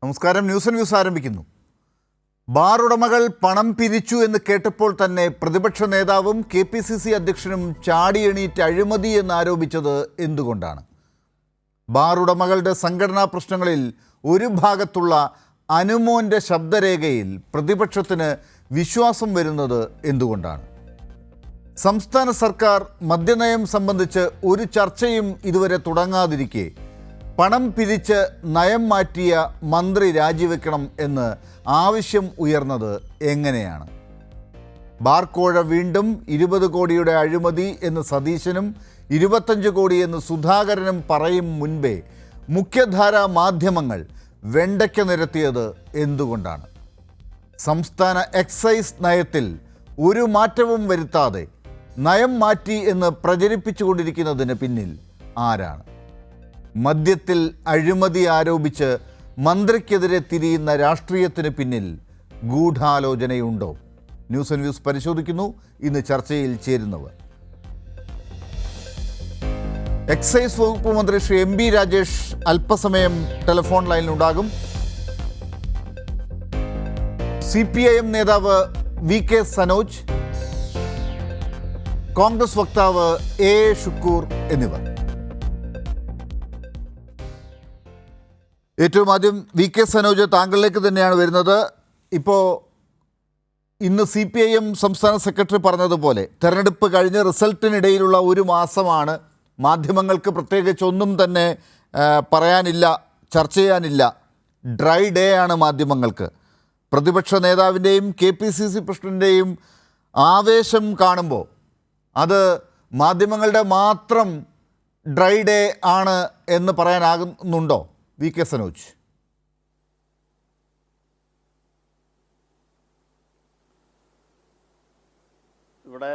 നമസ്കാരം. ന്യൂസ് ആരംഭിക്കുന്നു. ബാർ ഉടമകൾ പണം പിരിച്ചു എന്ന് കേട്ടപ്പോൾ തന്നെ പ്രതിപക്ഷ നേതാവും KPCC അധ്യക്ഷനും ചാടിയെണീറ്റ് അഴിമതി എന്ന് ആരോപിച്ചത് എന്തുകൊണ്ടാണ്? ബാർ ഉടമകളുടെ സംഘടനാ പ്രശ്നങ്ങളിൽ ഒരു ഭാഗത്തുള്ള അനുമോൻ്റെ ശബ്ദരേഖയിൽ പ്രതിപക്ഷത്തിന് വിശ്വാസം വരുന്നത് എന്തുകൊണ്ടാണ്? സംസ്ഥാന സർക്കാർ മദ്യനയം സംബന്ധിച്ച് ഒരു ചർച്ചയും ഇതുവരെ തുടങ്ങാതിരിക്കെ പണം പിരിച്ച് നയം മാറ്റിയ മന്ത്രി രാജിവെക്കണം എന്ന് ആവശ്യം ഉയർന്നത് എങ്ങനെയാണ്? ബാർക്കോഴ വീണ്ടും 20 കോടിയുടെ അഴിമതി എന്ന് സതീശനും 25 കോടി എന്ന് സുധാകരനും പറയും മുൻപേ മുഖ്യധാരാ മാധ്യമങ്ങൾ വെണ്ടയ്ക്ക നിരത്തിയത് എന്തുകൊണ്ടാണ്? സംസ്ഥാന എക്സൈസ് നയത്തിൽ ഒരു മാറ്റവും വരുത്താതെ നയം മാറ്റി എന്ന് പ്രചരിപ്പിച്ചുകൊണ്ടിരിക്കുന്നതിന് പിന്നിൽ ആരാണ്? മദ്യത്തിൽ അഴിമതി ആരോപിച്ച് മന്ത്രിക്കെതിരെ തിരിയുന്ന രാഷ്ട്രീയത്തിന് പിന്നിൽ ഗൂഢാലോചനയുണ്ടോ? ന്യൂസ് പരിശോധിക്കുന്നു. ഇന്ന് ചർച്ചയിൽ ചേരുന്നവർ: എക്സൈസ് വകുപ്പ് മന്ത്രി ശ്രീ MB രാജേഷ് അല്പസമയം ടെലിഫോൺ ലൈനിലുണ്ടാകും. CPIM നേതാവ് VK സനോജ്, കോൺഗ്രസ് വക്താവ് AA ഷുക്കൂർ എന്നിവർ. ഏറ്റവും ആദ്യം VK സനോജ്, താങ്കളിലേക്ക് തന്നെയാണ് വരുന്നത്. ഇപ്പോൾ ഇന്ന് CPIM സംസ്ഥാന സെക്രട്ടറി പറഞ്ഞതുപോലെ തെരഞ്ഞെടുപ്പ് കഴിഞ്ഞ് റിസൾട്ടിനിടയിലുള്ള ഒരു മാസമാണ്. മാധ്യമങ്ങൾക്ക് പ്രത്യേകിച്ച് ഒന്നും തന്നെ പറയാനില്ല, ചർച്ച ചെയ്യാനില്ല. ഡ്രൈ ഡേ ആണ് മാധ്യമങ്ങൾക്ക്. പ്രതിപക്ഷ നേതാവിൻ്റെയും KPCC പ്രസിഡൻ്റെയും ആവേശം കാണുമ്പോൾ അത് മാധ്യമങ്ങളുടെ മാത്രം ഡ്രൈ ഡേ ആണ് എന്ന് പറയാനാകുന്നുണ്ടോ? VK സനോജ്. ഇവിടെ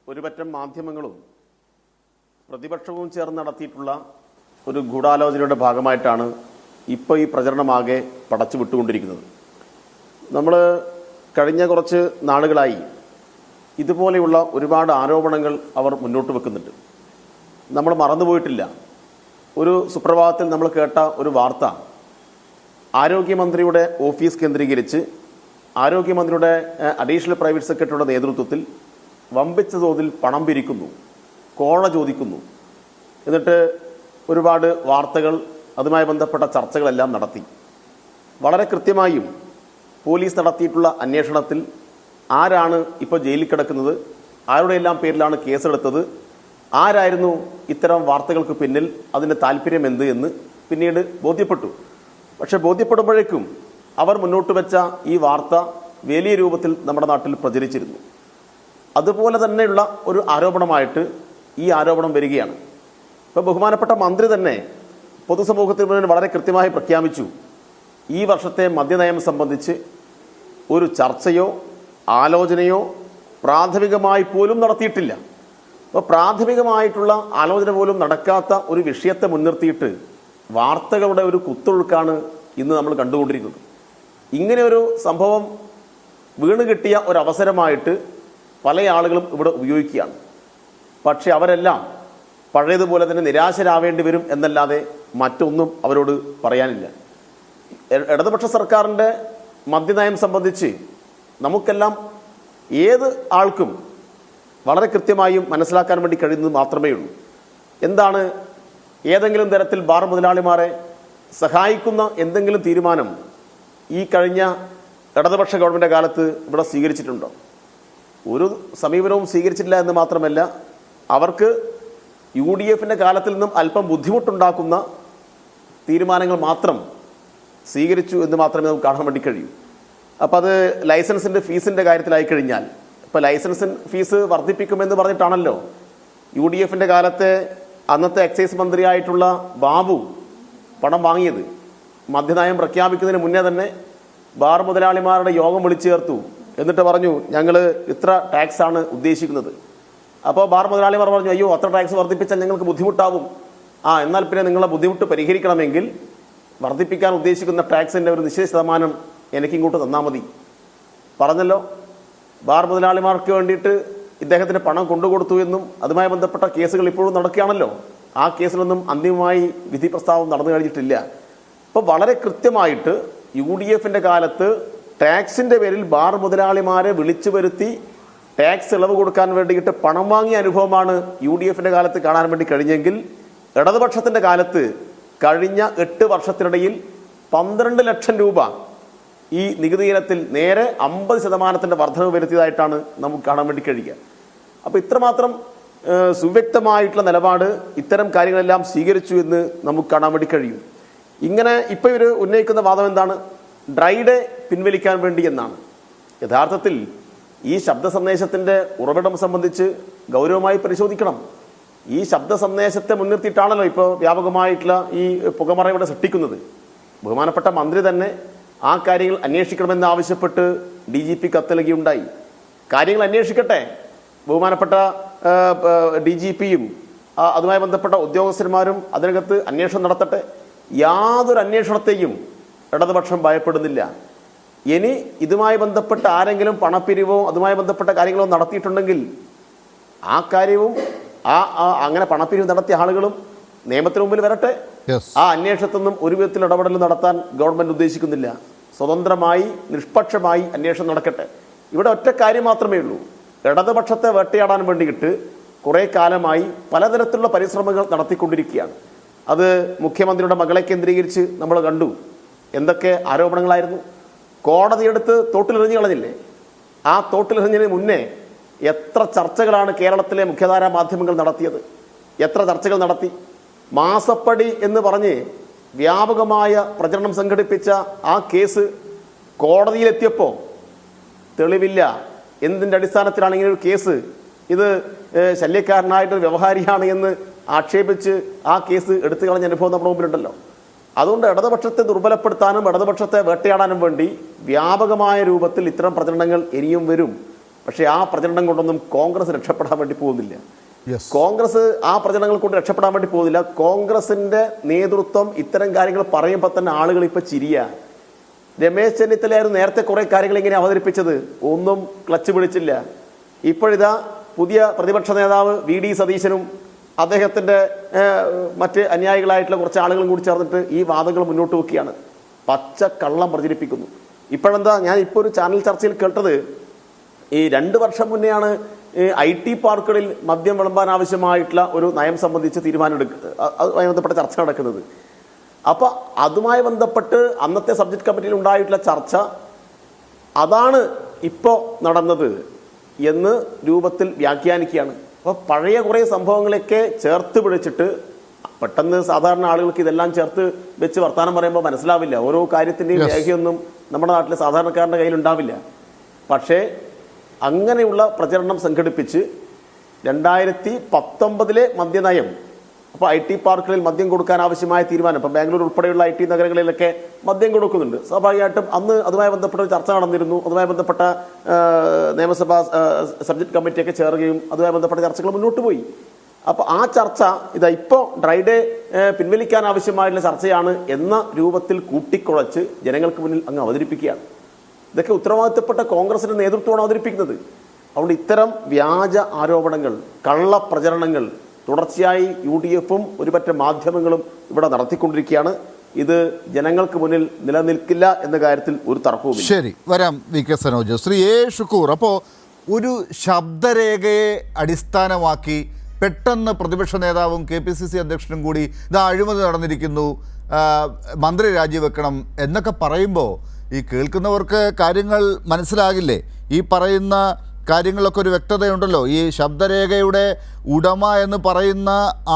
ഒരു പറ്റം മാധ്യമങ്ങളും പ്രതിപക്ഷവും ചേർന്ന് നടത്തിയിട്ടുള്ള ഒരു ഗൂഢാലോചനയുടെ ഭാഗമായിട്ടാണ് ഇപ്പോൾ ഈ പ്രചരണമാകെ പടച്ചു വിട്ടുകൊണ്ടിരിക്കുന്നത്. നമ്മൾ കഴിഞ്ഞ കുറച്ച് നാളുകളായി ഇതുപോലെയുള്ള ഒരുപാട് ആരോപണങ്ങൾ അവർ മുന്നോട്ട് വെക്കുന്നുണ്ട്. നമ്മൾ മറന്നുപോയിട്ടില്ല. ഒരു സുപ്രഭാതത്തിൽ നമ്മൾ കേട്ട ഒരു വാർത്ത, ആരോഗ്യമന്ത്രിയുടെ ഓഫീസ് കേന്ദ്രീകരിച്ച് ആരോഗ്യമന്ത്രിയുടെ അഡീഷണൽ പ്രൈവറ്റ് സെക്രട്ടറിയുടെ നേതൃത്വത്തിൽ വമ്പിച്ച തോതിൽ പണം പിരിക്കുന്നു, കോഴ ചോദിക്കുന്നു. എന്നിട്ട് ഒരുപാട് വാർത്തകൾ, അതുമായി ബന്ധപ്പെട്ട ചർച്ചകളെല്ലാം നടത്തി. വളരെ കൃത്യമായും പോലീസ് നടത്തിയിട്ടുള്ള അന്വേഷണത്തിൽ ആരാണ് ഇപ്പോൾ ജയിലിൽ കിടക്കുന്നത്, ആരുടെയെല്ലാം പേരിലാണ് കേസെടുത്തത്, ആരായിരുന്നു ഇത്തരം വാർത്തകൾക്ക് പിന്നിൽ, അതിൻ്റെ താല്പര്യം എന്ത് എന്ന് പിന്നീട് ബോധ്യപ്പെട്ടു. പക്ഷെ ബോധ്യപ്പെടുമ്പോഴേക്കും അവർ മുന്നോട്ട് വെച്ച ഈ വാർത്ത വലിയ രൂപത്തിൽ നമ്മുടെ നാട്ടിൽ പ്രചരിച്ചിരുന്നു. അതുപോലെ തന്നെയുള്ള ഒരു ആരോപണമായിട്ട് ഈ ആരോപണം വരികയാണ്. ഇപ്പോൾ ബഹുമാനപ്പെട്ട മന്ത്രി തന്നെ പൊതുസമൂഹത്തിന് മുന്നിൽ വളരെ കൃത്യമായി പ്രഖ്യാപിച്ചു, ഈ വർഷത്തെ മദ്യനയം സംബന്ധിച്ച് ഒരു ചർച്ചയോ ആലോചനയോ പ്രാഥമികമായി പോലും നടത്തിയിട്ടില്ല. അപ്പോൾ പ്രാഥമികമായിട്ടുള്ള ആലോചന പോലും നടക്കാത്ത ഒരു വിഷയത്തെ മുൻനിർത്തിയിട്ട് വാർത്തകളുടെ ഒരു കുത്തൊഴുക്കാണ് ഇന്ന് നമ്മൾ കണ്ടുകൊണ്ടിരിക്കുന്നത്. ഇങ്ങനെ ഒരു സംഭവം വീണ് കിട്ടിയ ഒരവസരമായിട്ട് പല ആളുകളും ഇവിടെ ഉപയോഗിക്കുകയാണ്. പക്ഷെ അവരെല്ലാം പഴയതുപോലെ തന്നെ നിരാശരാവേണ്ടി വരും എന്നല്ലാതെ മറ്റൊന്നും അവരോട് പറയാനില്ല. ഇടതുപക്ഷ സർക്കാരിൻ്റെ മദ്യനയം സംബന്ധിച്ച് നമുക്കെല്ലാം ഏത് ആൾക്കും വളരെ കൃത്യമായും മനസ്സിലാക്കാൻ വേണ്ടി കഴിയുന്നത് മാത്രമേ ഉള്ളൂ. എന്താണ് ഏതെങ്കിലും തരത്തിൽ ബാർ മുതലാളിമാരെ സഹായിക്കുന്ന എന്തെങ്കിലും തീരുമാനം ഈ കഴിഞ്ഞ ഇടതുപക്ഷ ഗവൺമെൻറ് കാലത്ത് ഇവിടെ സ്വീകരിച്ചിട്ടുണ്ടോ? ഒരു സമീപനവും സ്വീകരിച്ചിട്ടില്ല എന്ന് മാത്രമല്ല, അവർക്ക് UDFൻ്റെ കാലത്തിൽ നിന്നും അല്പം ബുദ്ധിമുട്ടുണ്ടാക്കുന്ന തീരുമാനങ്ങൾ മാത്രം സ്വീകരിച്ചു എന്ന് മാത്രമേ നമുക്ക് കാണാൻ വേണ്ടി കഴിയൂ. അപ്പോൾ അത് ലൈസൻസിൻ്റെ ഫീസിൻ്റെ കാര്യത്തിലായി കഴിഞ്ഞാൽ, ഇപ്പോൾ ലൈസൻസ് ഫീസ് വർദ്ധിപ്പിക്കുമെന്ന് പറഞ്ഞിട്ടാണല്ലോ UDFൻ്റെ കാലത്തെ അന്നത്തെ എക്സൈസ് മന്ത്രിയായിട്ടുള്ള ബാബു പണം വാങ്ങിയത്. മദ്യനയം പ്രഖ്യാപിക്കുന്നതിന് മുന്നേ തന്നെ ബാർ മുതലാളിമാരുടെ യോഗം വിളിച്ചു ചേർത്തു. എന്നിട്ട് പറഞ്ഞു, ഞങ്ങൾ ഇത്ര ടാക്സ് ആണ് ഉദ്ദേശിക്കുന്നത്. അപ്പോൾ ബാർ മുതലാളിമാർ പറഞ്ഞു, അയ്യോ അത്ര ടാക്സ് വർദ്ധിപ്പിച്ചാൽ ഞങ്ങൾക്ക് ബുദ്ധിമുട്ടാവും. എന്നാൽ പിന്നെ നിങ്ങളെ ബുദ്ധിമുട്ട് പരിഹരിക്കണമെങ്കിൽ വർദ്ധിപ്പിക്കാൻ ഉദ്ദേശിക്കുന്ന ടാക്സിൻ്റെ ഒരു നിശ്ചിത ശതമാനം എനിക്കിങ്ങോട്ട് തന്നാൽ മതി. പറഞ്ഞല്ലോ, ബാർ മുതലാളിമാർക്ക് വേണ്ടിയിട്ട് ഇദ്ദേഹത്തിന് പണം കൊണ്ടുകൊടുത്തു എന്നും അതുമായി ബന്ധപ്പെട്ട കേസുകൾ ഇപ്പോഴും നടക്കുകയാണല്ലോ. ആ കേസിലൊന്നും അന്തിമമായി വിധി പ്രസ്താവം നടന്നു കഴിഞ്ഞിട്ടില്ല. അപ്പോൾ വളരെ കൃത്യമായിട്ട് UDF-ന്റെ കാലത്ത് ടാക്സിൻ്റെ പേരിൽ ബാർ മുതലാളിമാരെ വിളിച്ചു വരുത്തി ടാക്സ് ഇളവ് കൊടുക്കാൻ വേണ്ടിയിട്ട് പണം വാങ്ങിയ അനുഭവമാണ് UDF-ന്റെ കാലത്ത് കാണാൻ വേണ്ടി കഴിഞ്ഞെങ്കിൽ ഇടതുപക്ഷത്തിൻ്റെ കാലത്ത് കഴിഞ്ഞ 8 വർഷത്തിനിടയിൽ 12 ലക്ഷം രൂപ ഈ നികുതി ഇനത്തിൽ നേരെ 50% വർധനവ് വരുത്തിയതായിട്ടാണ് നമുക്ക് കാണാൻ വേണ്ടി കഴിയുക. അപ്പോൾ ഇത്രമാത്രം സുവ്യക്തമായിട്ടുള്ള നിലപാട് ഇത്തരം കാര്യങ്ങളെല്ലാം സ്വീകരിച്ചു എന്ന് നമുക്ക് കാണാൻ വേണ്ടി കഴിയും. ഇങ്ങനെ ഇപ്പോൾ ഇവർ ഉന്നയിക്കുന്ന വാദം എന്താണ്? ഡ്രൈ ഡേ പിൻവലിക്കാൻ വേണ്ടി എന്നാണ്. യഥാർത്ഥത്തിൽ ഈ ശബ്ദ സന്ദേശത്തിൻ്റെ ഉറവിടം സംബന്ധിച്ച് ഗൗരവമായി പരിശോധിക്കണം. ഈ ശബ്ദ സന്ദേശത്തെ മുൻനിർത്തിയിട്ടാണല്ലോ ഇപ്പോൾ വ്യാപകമായിട്ടുള്ള ഈ പുകമറ ഇവിടെ സൃഷ്ടിക്കുന്നത്. ബഹുമാനപ്പെട്ട മന്ത്രി തന്നെ ആ കാര്യങ്ങൾ അന്വേഷിക്കണമെന്ന് ആവശ്യപ്പെട്ട് DGP കത്ത് നൽകിയുണ്ടായി. കാര്യങ്ങൾ അന്വേഷിക്കട്ടെ, ബഹുമാനപ്പെട്ട DGP-യും അതുമായി ബന്ധപ്പെട്ട ഉദ്യോഗസ്ഥന്മാരും അതിനകത്ത് അന്വേഷണം നടത്തട്ടെ. യാതൊരു അന്വേഷണത്തെയും ഇടതുപക്ഷം ഭയപ്പെടുന്നില്ല. ഇനി ഇതുമായി ബന്ധപ്പെട്ട ആരെങ്കിലും പണപ്പിരിവോ അതുമായി ബന്ധപ്പെട്ട കാര്യങ്ങളോ നടത്തിയിട്ടുണ്ടെങ്കിൽ ആ കാര്യവും അങ്ങനെ പണപ്പിരിവ് നടത്തിയ ആളുകളും നിയമത്തിന് മുമ്പിൽ വരട്ടെ. ആ അന്വേഷണത്തിൽ നിന്നും ഒരു വിധത്തിൽ ഇടപെടൽ നടത്താൻ ഗവൺമെന്റ് ഉദ്ദേശിക്കുന്നില്ല. സ്വതന്ത്രമായി നിഷ്പക്ഷമായി അന്വേഷണം നടക്കട്ടെ. ഇവിടെ ഒറ്റ കാര്യം മാത്രമേ ഉള്ളൂ. ഇടതുപക്ഷത്തെ വേട്ടയാടാൻ വേണ്ടിയിട്ട് കുറേ കാലമായി പലതരത്തിലുള്ള പരിശ്രമങ്ങൾ നടത്തിക്കൊണ്ടിരിക്കുകയാണ്. അത് മുഖ്യമന്ത്രിയുടെ മകളെ കേന്ദ്രീകരിച്ച് നമ്മൾ കണ്ടു. എന്തൊക്കെ ആരോപണങ്ങളായിരുന്നു. കോടതിയെടുത്ത് തോട്ടിലെറിഞ്ഞു കളഞ്ഞില്ലേ? ആ തോട്ടിലെറിഞ്ഞതിന് മുന്നേ എത്ര ചർച്ചകളാണ് കേരളത്തിലെ മുഖ്യധാരാ മാധ്യമങ്ങൾ നടത്തിയത്? എത്ര ചർച്ചകൾ നടത്തി? മാസപ്പടി എന്ന് പറഞ്ഞ് വ്യാപകമായ പ്രചരണം സംഘടിപ്പിച്ച ആ കേസ് കോടതിയിലെത്തിയപ്പോൾ തെളിവില്ല. എന്തിൻ്റെ അടിസ്ഥാനത്തിലാണ് ഇങ്ങനെ ഒരു കേസ്? ഇത് ശല്യക്കാരനായിട്ടൊരു വ്യവഹാരിയാണ് എന്ന് ആക്ഷേപിച്ച് ആ കേസ് എടുത്തു കളഞ്ഞ അനുഭവം നമ്മുടെ മുമ്പിലുണ്ടല്ലോ. അതുകൊണ്ട് ഇടതുപക്ഷത്തെ ദുർബലപ്പെടുത്താനും ഇടതുപക്ഷത്തെ വേട്ടയാടാനും വേണ്ടി വ്യാപകമായ രൂപത്തിൽ ഇത്തരം പ്രചരണങ്ങൾ ഇനിയും വരും. പക്ഷേ ആ പ്രചരണം കൊണ്ടൊന്നും കോൺഗ്രസ് രക്ഷപ്പെടാൻ വേണ്ടി പോകുന്നില്ല. കോൺഗ്രസ് ആ പ്രചരണങ്ങൾ കൊണ്ട് രക്ഷപ്പെടാൻ വേണ്ടി പോകുന്നില്ല. കോൺഗ്രസിന്റെ നേതൃത്വം ഇത്തരം കാര്യങ്ങൾ പറയുമ്പോൾ തന്നെ ആളുകൾ ഇപ്പൊ ചിരിയ. രമേശ് ചെന്നിത്തലയായിരുന്നു നേരത്തെ കുറെ കാര്യങ്ങൾ ഇങ്ങനെ അവതരിപ്പിച്ചത്, ഒന്നും ക്ലച്ച് പിടിച്ചില്ല. ഇപ്പോഴിതാ പുതിയ പ്രതിപക്ഷ നേതാവ് VD സതീശനും അദ്ദേഹത്തിന്റെ മറ്റ് അനുയായികളായിട്ടുള്ള കുറച്ച് ആളുകളും കൂടി ചേർന്നിട്ട് ഈ വാദങ്ങൾ മുന്നോട്ട് വെക്കുകയാണ്. പച്ച കള്ളം പ്രചരിപ്പിക്കുന്നു. ഇപ്പോഴെന്താ, ഞാൻ ഇപ്പോൾ ഒരു ചാനൽ ചർച്ചയിൽ കേട്ടത്, ഈ 2 വർഷം മുന്നെയാണ് IT പാർക്കുകളിൽ മദ്യം വിളമ്പാൻ ആവശ്യമായിട്ടുള്ള ഒരു നയം സംബന്ധിച്ച് അതുമായി ബന്ധപ്പെട്ട ചർച്ച നടക്കുന്നത്. അപ്പോൾ അതുമായി ബന്ധപ്പെട്ട് അന്നത്തെ സബ്ജക്ട് കമ്മിറ്റിയിൽ ഉണ്ടായിട്ടുള്ള ചർച്ച അതാണ് ഇപ്പോൾ നടന്നത് എന്ന് രൂപത്തിൽ വ്യാഖ്യാനിക്കുകയാണ്. അപ്പോൾ പഴയ കുറേ സംഭവങ്ങളൊക്കെ ചേർത്ത് പിടിച്ചിട്ട് പെട്ടെന്ന് സാധാരണ ആളുകൾക്ക് ഇതെല്ലാം ചേർത്ത് വെച്ച് വർത്തമാനം പറയുമ്പോൾ മനസ്സിലാവില്ല. ഓരോ കാര്യത്തിൻ്റെയും രേഖയൊന്നും നമ്മുടെ നാട്ടിലെ സാധാരണക്കാരൻ്റെ കയ്യിലുണ്ടാവില്ല. പക്ഷേ അങ്ങനെയുള്ള പ്രചരണം സംഘടിപ്പിച്ച് 2019 മദ്യനയം, അപ്പോൾ IT പാർക്കുകളിൽ മദ്യം കൊടുക്കാൻ ആവശ്യമായ തീരുമാനം, ഇപ്പോൾ ബാംഗ്ലൂർ ഉൾപ്പെടെയുള്ള IT നഗരങ്ങളിലൊക്കെ മദ്യം കൊടുക്കുന്നുണ്ട്. സ്വാഭാവികമായിട്ടും അന്ന് അതുമായി ബന്ധപ്പെട്ട ഒരു ചർച്ച നടന്നിരുന്നു. അതുമായി ബന്ധപ്പെട്ട നിയമസഭാ സബ്ജക്ട് കമ്മിറ്റിയൊക്കെ ചേർക്കുകയും അതുമായി ബന്ധപ്പെട്ട ചർച്ചകൾ മുന്നോട്ട് പോയി. അപ്പോൾ ആ ചർച്ച ഇതാ ഇപ്പോൾ ഡ്രൈ ഡേ പിൻവലിക്കാൻ ആവശ്യമായിട്ടുള്ള ചർച്ചയാണ് എന്ന രൂപത്തിൽ കൂട്ടിക്കുഴച്ച് ജനങ്ങൾക്ക് മുന്നിൽ അങ്ങ് അവതരിപ്പിക്കുകയാണ്. ഇതൊക്കെ ഉത്തരവാദിത്തപ്പെട്ട കോൺഗ്രസിന്റെ നേതൃത്വമാണ് അവതരിപ്പിക്കുന്നത്. അതുകൊണ്ട് ഇത്തരം വ്യാജ ആരോപണങ്ങൾ, കള്ളപ്രചരണങ്ങൾ തുടർച്ചയായി UDF-ഉം ഒരുപറ്റ മാധ്യമങ്ങളും ഇവിടെ നടത്തിക്കൊണ്ടിരിക്കുകയാണ്. ഇത് ജനങ്ങൾക്ക് മുന്നിൽ നിലനിൽക്കില്ല എന്ന കാര്യത്തിൽ ഒരു തർക്കവും. ശരി, വരാം VK സനോജ്. ശ്രീ A. ഷുക്കൂർ, അപ്പോൾ ഒരു ശബ്ദരേഖയെ അടിസ്ഥാനമാക്കി പെട്ടെന്ന് പ്രതിപക്ഷ നേതാവും KPCC അധ്യക്ഷനും കൂടി ഇത് അഴിമതി നടന്നിരിക്കുന്നു, മന്ത്രി രാജിവെക്കണം എന്നൊക്കെ പറയുമ്പോൾ ഈ കേൾക്കുന്നവർക്ക് കാര്യങ്ങൾ മനസ്സിലാകില്ലേ? ഈ പറയുന്ന കാര്യങ്ങളൊക്കെ ഒരു വ്യക്തതയുണ്ടല്ലോ. ഈ ശബ്ദരേഖയുടെ ഉടമ എന്ന് പറയുന്ന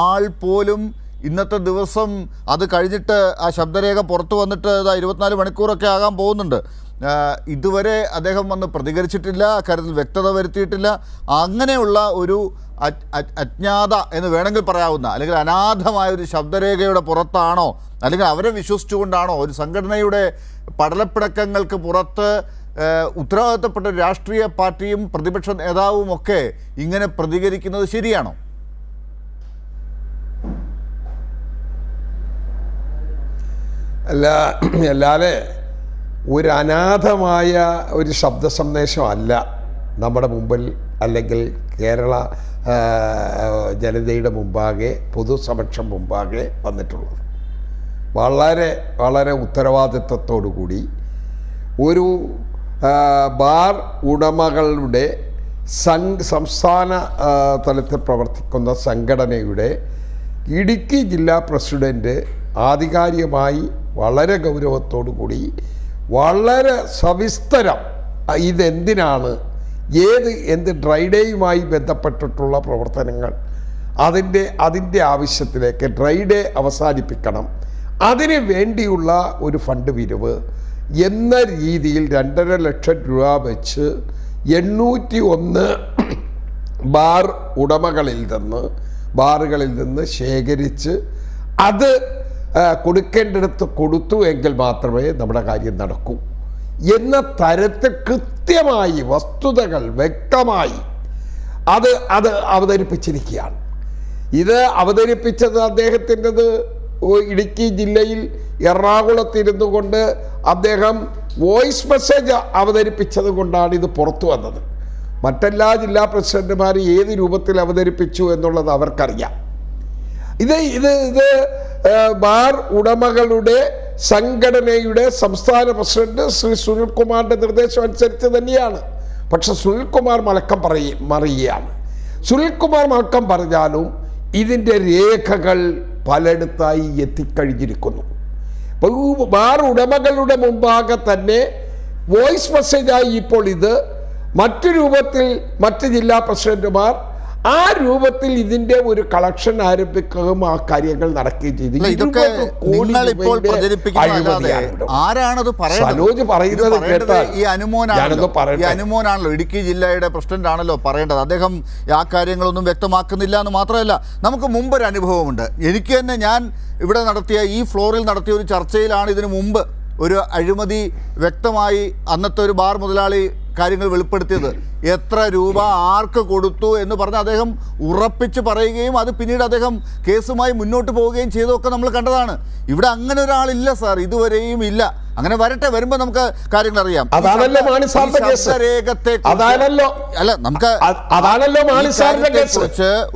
ആൾ പോലും ഇന്നത്തെ ദിവസം അത് കഴിഞ്ഞിട്ട് ആ ശബ്ദരേഖ പുറത്തു വന്നിട്ട് 24 മണിക്കൂറൊക്കെ ആകാൻ പോകുന്നുണ്ട്. ഇതുവരെ അദ്ദേഹം വന്ന് പ്രതികരിച്ചിട്ടില്ല, അക്കാര്യത്തിൽ വ്യക്തത വരുത്തിയിട്ടില്ല. അങ്ങനെയുള്ള ഒരു അജ്ഞാത എന്ന് വേണമെങ്കിൽ പറയാവുന്ന, അല്ലെങ്കിൽ അനാഥമായൊരു ശബ്ദരേഖയുടെ പുറത്താണോ, അല്ലെങ്കിൽ അവരെ വിശ്വസിച്ചുകൊണ്ടാണോ ഒരു സംഘടനയുടെ പടലപ്പിണക്കങ്ങൾക്ക് പുറത്ത് ഉത്തരവാദിത്തപ്പെട്ട ഒരു രാഷ്ട്രീയ പാർട്ടിയും പ്രതിപക്ഷ നേതാവും ഒക്കെ ഇങ്ങനെ പ്രതികരിക്കുന്നത് ശരിയാണോ? അല്ലാതെ ഒരു അനാഥമായ ഒരു ശബ്ദ സന്ദേശമല്ല നമ്മുടെ മുമ്പിൽ അല്ലെങ്കിൽ കേരള ജനതയുടെ മുമ്പാകെ, പൊതുസമക്ഷം മുമ്പാകെ വന്നിട്ടുള്ളത്. വളരെ വളരെ ഉത്തരവാദിത്വത്തോടു കൂടി ഒരു ബാർ ഉടമകളുടെ സംസ്ഥാന തലത്തിൽ പ്രവർത്തിക്കുന്ന സംഘടനയുടെ ഇടുക്കി ജില്ലാ പ്രസിഡൻറ്റ് ആധികാരികമായി വളരെ ഗൗരവത്തോടു കൂടി വളരെ സവിസ്തരം ഇതെന്തിനാണ്, എന്ത് ഡ്രൈ ഡേയുമായി ബന്ധപ്പെട്ടിട്ടുള്ള പ്രവർത്തനങ്ങൾ, അതിൻ്റെ ആവശ്യത്തിലേക്ക് ഡ്രൈ ഡേ അവസാനിപ്പിക്കണം, അതിന് വേണ്ടിയുള്ള ഒരു ഫണ്ട് പിരിവ് എന്ന രീതിയിൽ 2.5 ലക്ഷം രൂപ വെച്ച് 801 ബാർ ബാറുകളിൽ നിന്ന് ശേഖരിച്ച് അത് കൊടുക്കേണ്ടിടത്ത് കൊടുത്തു എങ്കിൽ മാത്രമേ നമ്മുടെ കാര്യം നടക്കൂ എന്ന തരത്തിൽ കൃത്യമായി വസ്തുതകൾ വ്യക്തമായി അത് അവതരിപ്പിച്ചിരിക്കുകയാണ്. ഇത് അവതരിപ്പിച്ചത് അദ്ദേഹത്തിൻ്റെത് ഇടുക്കി ജില്ലയിൽ എറണാകുളത്തിരുന്നു കൊണ്ട് അദ്ദേഹം വോയിസ് മെസ്സേജ് അവതരിപ്പിച്ചത് കൊണ്ടാണ് ഇത് പുറത്തു വന്നത്. മറ്റെല്ലാ ജില്ലാ പ്രസിഡന്റുമാർ ഏത് രൂപത്തിൽ അവതരിപ്പിച്ചു എന്നുള്ളത് അവർക്കറിയാം. ഇത് ബാർ ഉടമകളുടെ സംഘടനയുടെ സംസ്ഥാന പ്രസിഡന്റ് ശ്രീ സുനിൽകുമാറിൻ്റെ നിർദ്ദേശം അനുസരിച്ച് തന്നെയാണ്. പക്ഷെ സുനിൽകുമാർ മറിയുകയാണ്. സുനിൽകുമാർ മലക്കം പറഞ്ഞാലും ഇതിൻ്റെ രേഖകൾ പലയിടത്തായി എത്തിക്കഴിഞ്ഞിരിക്കുന്നു. ബാർ ഉടമകളുടെ മുമ്പാകെ തന്നെ വോയിസ് മെസ്സേജായി ഇപ്പോൾ ഇത് മറ്റു രൂപത്തിൽ മറ്റ് ജില്ലാ പ്രസിഡന്റുമാർ ആ രൂപത്തിൽ ഇതിന്റെ ഒരു കളക്ഷൻ ആരംഭിക്കുകയും ആ കാര്യങ്ങൾ നടക്കുകയും ചെയ്തു. സനോജ് പറയുന്നത് കേട്ടാൽ ഈ അനുമോനാണല്ലോ, ഇടുക്കി ജില്ലയുടെ പ്രസിഡന്റ് ആണല്ലോ പറയേണ്ടത്. അദ്ദേഹം ആ കാര്യങ്ങളൊന്നും വ്യക്തമാക്കുന്നില്ല എന്ന് മാത്രമല്ല, നമുക്ക് മുമ്പൊരു അനുഭവമുണ്ട്. എനിക്ക് തന്നെ ഞാൻ ഇവിടെ ഈ ഫ്ലോറിൽ നടത്തിയ ഒരു ചർച്ചയിലാണ് ഇതിനു മുമ്പ് ഒരു അഴിമതി വ്യക്തമായി അന്നത്തെ ഒരു ബാർ മുതലാളി കാര്യങ്ങൾ വെളിപ്പെടുത്തിയത്. എത്ര രൂപ ആർക്ക് കൊടുത്തു എന്ന് പറഞ്ഞ് അദ്ദേഹം ഉറപ്പിച്ച് പറയുകയും അത് പിന്നീട് അദ്ദേഹം കേസുമായി മുന്നോട്ട് പോവുകയും ചെയ്തതൊക്കെ നമ്മൾ കണ്ടതാണ്. ഇവിടെ അങ്ങനെ ഒരാളില്ല സാർ, ഇതുവരെയും ഇല്ല. അങ്ങനെ വരട്ടെ, വരുമ്പോൾ നമുക്ക് കാര്യങ്ങൾ അറിയാം.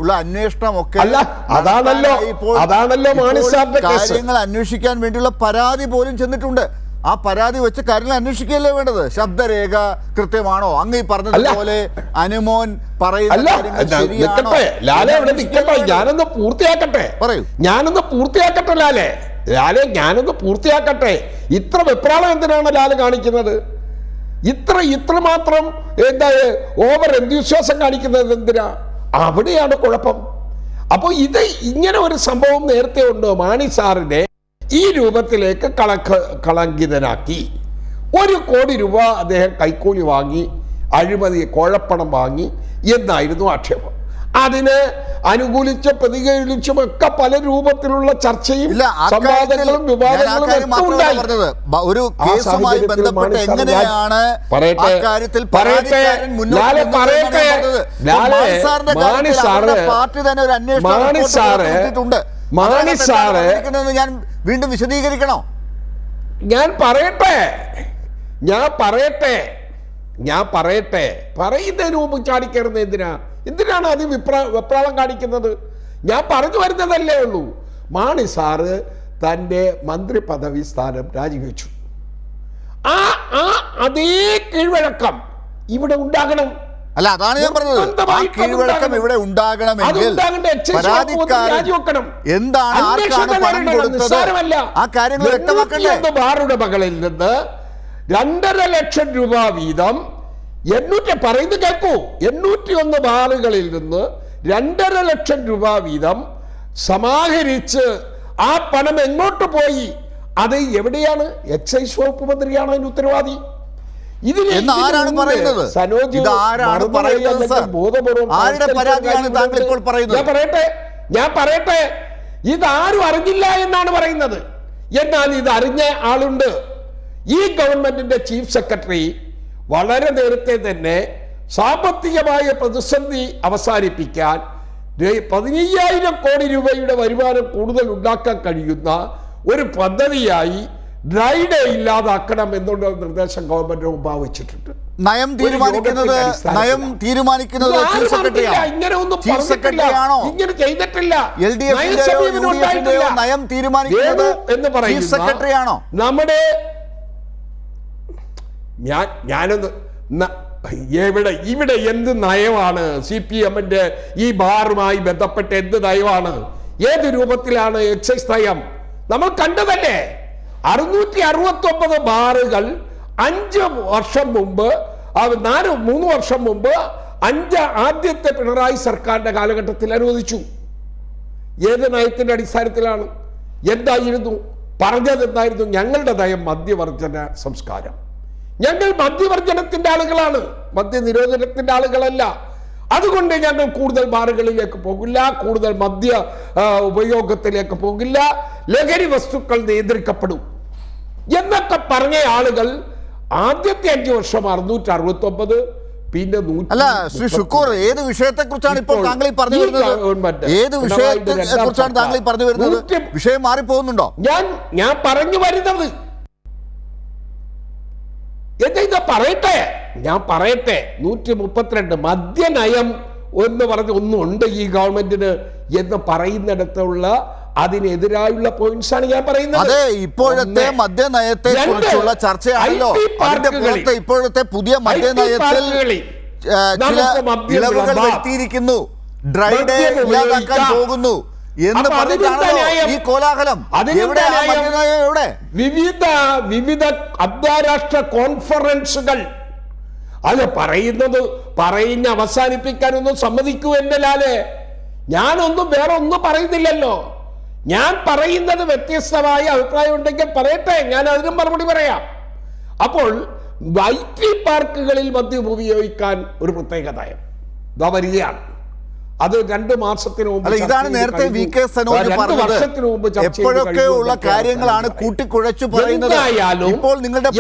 ഉള്ള അന്വേഷണമൊക്കെ കാര്യങ്ങൾ അന്വേഷിക്കാൻ വേണ്ടിയുള്ള പരാതി പോലും ചെന്നിട്ടുണ്ട്. ആ പരാതി വെച്ച് കാര്യങ്ങൾ അന്വേഷിക്കുകയല്ലേ വേണ്ടത്? ശബ്ദരേഖ കൃത്യമാണോ, അങ്ങ് ഈ പറഞ്ഞതുപോലെ അനുമോൻ പറയുന്ന ഞാനൊന്ന് പൂർത്തിയാക്കട്ടെ. ഇത്ര വെപ്രാളം എന്തിനാണ് ലാല് കാണിക്കുന്നത്? ഇത്രമാത്രം ഓവർ എന്തുവിശ്വാസം കാണിക്കുന്നത് എന്തിനാ? അവിടെയാണ് കുഴപ്പം. അപ്പോൾ ഇങ്ങനെ ഒരു സംഭവം നേരത്തെ ഉണ്ടോ? മാണി സാറിനെ ഈ രൂപത്തിലേക്ക് കളങ്കിതനാക്കി 1 കോടി രൂപ അദ്ദേഹം കൈക്കൂലി വാങ്ങി, അഴിമതി കോഴപ്പണം വാങ്ങി എന്നായിരുന്നു ആക്ഷേപം. അതിന് അനുകൂലിച്ച പ്രതികരിച്ചും ഒക്കെ പല രൂപത്തിലുള്ള ചർച്ചയും സംവാദങ്ങളും വിവാദങ്ങളും ഒരു കേസുമായി ബന്ധപ്പെട്ട് എങ്ങനെയാണ് പാർട്ടി തന്നെ ഒരു അന്വേഷണം ഞാൻ വീണ്ടും വിശദീകരിക്കണോ? ഞാൻ പറയട്ടെ പറയുന്നതിന് മുമ്പ് ചാടിക്കയറുന്നത് എന്തിനാണ് അത് വെപ്രാളം കാണിക്കുന്നത്? ഞാൻ പറഞ്ഞു വരുന്നതല്ലേ ഉള്ളൂ. മാണി സാറ് തൻ്റെ മന്ത്രി പദവി സ്ഥാനം രാജിവെച്ചു. അതേ കീഴ്വഴക്കം ഇവിടെ ഉണ്ടാകണം. അല്ല, അതാണ് ഞാൻ പറഞ്ഞത്. ആ കീഴ്വഴക്കം ഇവിടെ ഉണ്ടാകണമെങ്കിൽ എന്താണ്, ആർക്കാണ് പണം കൊടുത്തത്, ആ കാര്യങ്ങൾ വ്യക്തമാക്കണ്ടേ? ബാറുടെ മകളിൽ നിന്ന് 2.5 ലക്ഷം രൂപ വീതം 801 ബാറുകളിൽ നിന്ന് 2.5 ലക്ഷം രൂപ വീതം സമാഹരിച്ച് ആ പണം എങ്ങോട്ട് പോയി? അത് എവിടെയാണ്? എക്സൈസ് വകുപ്പ് മന്ത്രിയാണ് അതിന് ഉത്തരവാദി. ആരാണ് പറയുന്നത്? ഞാൻ പറയട്ടെ, ഇതാരും അറിഞ്ഞില്ല എന്നാണ് പറയുന്നത്. എന്നാൽ ഇത് അറിഞ്ഞ ആളുണ്ട്. ഈ ഗവൺമെന്റിന്റെ ചീഫ് സെക്രട്ടറി വളരെ നേരത്തെ തന്നെ സാമ്പത്തികമായ പ്രതിസന്ധി അവസാനിപ്പിക്കാൻ 15,000 കോടി രൂപയുടെ വരുമാനം കൂടുതൽ ഉണ്ടാക്കാൻ കഴിയുന്ന ഒരു പദ്ധതിയായി ഡ്രൈ ഡേ ഇല്ലാതാക്കണം എന്നുള്ള നിർദ്ദേശം ഗവൺമെന്റ് മുമ്പാകെ വെച്ചിട്ടുണ്ട്. നയം തീരുമാനിക്കുന്നത് ചീഫ് സെക്രട്ടറിയാണോ? ഇങ്ങനെ ചെയ്തിട്ടില്ല. നയം തീരുമാനിക്കുന്നത് എന്ന് ചീഫ് സെക്രട്ടറിയാണോ? നമ്മുടെ ഞാനൊന്ന് ഇവിടെ എന്ത് നയമാണ് CPM-ന്റെ ഈ ബാറുമായി ബന്ധപ്പെട്ട് എന്ത് നയമാണ്? ഏത് രൂപത്തിലാണ് എക്സൈസ് നയം? നമ്മൾ കണ്ടതല്ലേ. 669 ബാറുകൾ 3 വർഷം മുമ്പ് ആദ്യത്തെ പിണറായി സർക്കാരിന്റെ കാലഘട്ടത്തിൽ അനുവദിച്ചു. ഏത് നയത്തിന്റെ അടിസ്ഥാനത്തിലാണ്? എന്തായിരുന്നു പറഞ്ഞത്? എന്തായിരുന്നു? ഞങ്ങളുടെ നയം മദ്യവർജന സംസ്കാരം. ഞങ്ങൾ മദ്യവർജനത്തിന്റെ ആളുകളാണ്, മദ്യനിരോധനത്തിന്റെ ആളുകളല്ല. അതുകൊണ്ട് ഞങ്ങൾ കൂടുതൽ ബാറുകളിലേക്ക് പോകില്ല, കൂടുതൽ മദ്യ ഉപയോഗത്തിലേക്ക് പോകില്ല, ലഹരി വസ്തുക്കൾ നിയന്ത്രിക്കപ്പെടും എന്നൊക്കെ പറഞ്ഞ ആളുകൾ ആദ്യത്തെ 5 വർഷം 669, പിന്നെ അല്ല ശ്രീ ഷുക്കൂർ, ഏത് വിഷയത്തെ കുറിച്ചാണ് ഇപ്പോൾ താങ്കൾ പറഞ്ഞു വരുന്നത്? ഏത് വിഷയത്തെ കുറിച്ചാണ് താങ്കൾ പറഞ്ഞു വരുന്നത്? വിഷയം മാറിപ്പോകുന്നുണ്ടോ? ഞാൻ പറഞ്ഞു വരുന്നത് ഞാൻ പറയട്ടെ 132 മദ്യനയം എന്ന് പറഞ്ഞ ഒന്നുണ്ട് ഈ ഗവൺമെന്റിന് എന്ന് പറയുന്നിടത്തുള്ള അതിനെതിരായുള്ള പോയിന്റ്സ് ആണ് ഞാൻ പറയുന്നത്. അതെ, ഇപ്പോഴത്തെ മദ്യനയത്തെ കുറിച്ചുള്ള ചർച്ചയാണല്ലോ. അതിന്റെ പുറത്ത് ഇപ്പോഴത്തെ പുതിയ മദ്യനയത്തിൽ ചില ഇളവുകൾ വരുത്തിയിരിക്കുന്നു, ഡ്രൈ ഡേ ഇല്ലാതാക്കാൻ പോകുന്നു എന്ന് പറഞ്ഞിട്ടാണല്ലോ ഈ കോലാഹലം. എവിടെ വിവിധ അന്താരാഷ്ട്ര കോൺഫറൻസുകൾ അത് പറയുന്ന അവസാനിപ്പിക്കാനൊന്നും സമ്മതിക്കൂ എന്റെ ലാലെ. ഞാനൊന്നും വേറെ ഒന്നും പറയുന്നില്ലല്ലോ. ഞാൻ പറയുന്നത് വ്യത്യസ്തമായ അഭിപ്രായം ഉണ്ടെങ്കിൽ പറയട്ടെ, ഞാൻ അതിനും മറുപടി പറയാം. അപ്പോൾ IT പാർക്കുകളിൽ മദ്യം ഉപയോഗിക്കാൻ ഒരു പ്രത്യേക നയം ഇതാ വരികയാണ്. അത് 2 മാസത്തിന് മുമ്പ്, ഇതാണ് നേരത്തെ VK സനോജ് പറഞ്ഞത്. എപ്പോഴൊക്കെ ഉള്ള കാര്യങ്ങളാണ് കൂട്ടിക്കുഴച്ചു പറയുന്നത്. ഇപ്പോൾ നിങ്ങളുടെ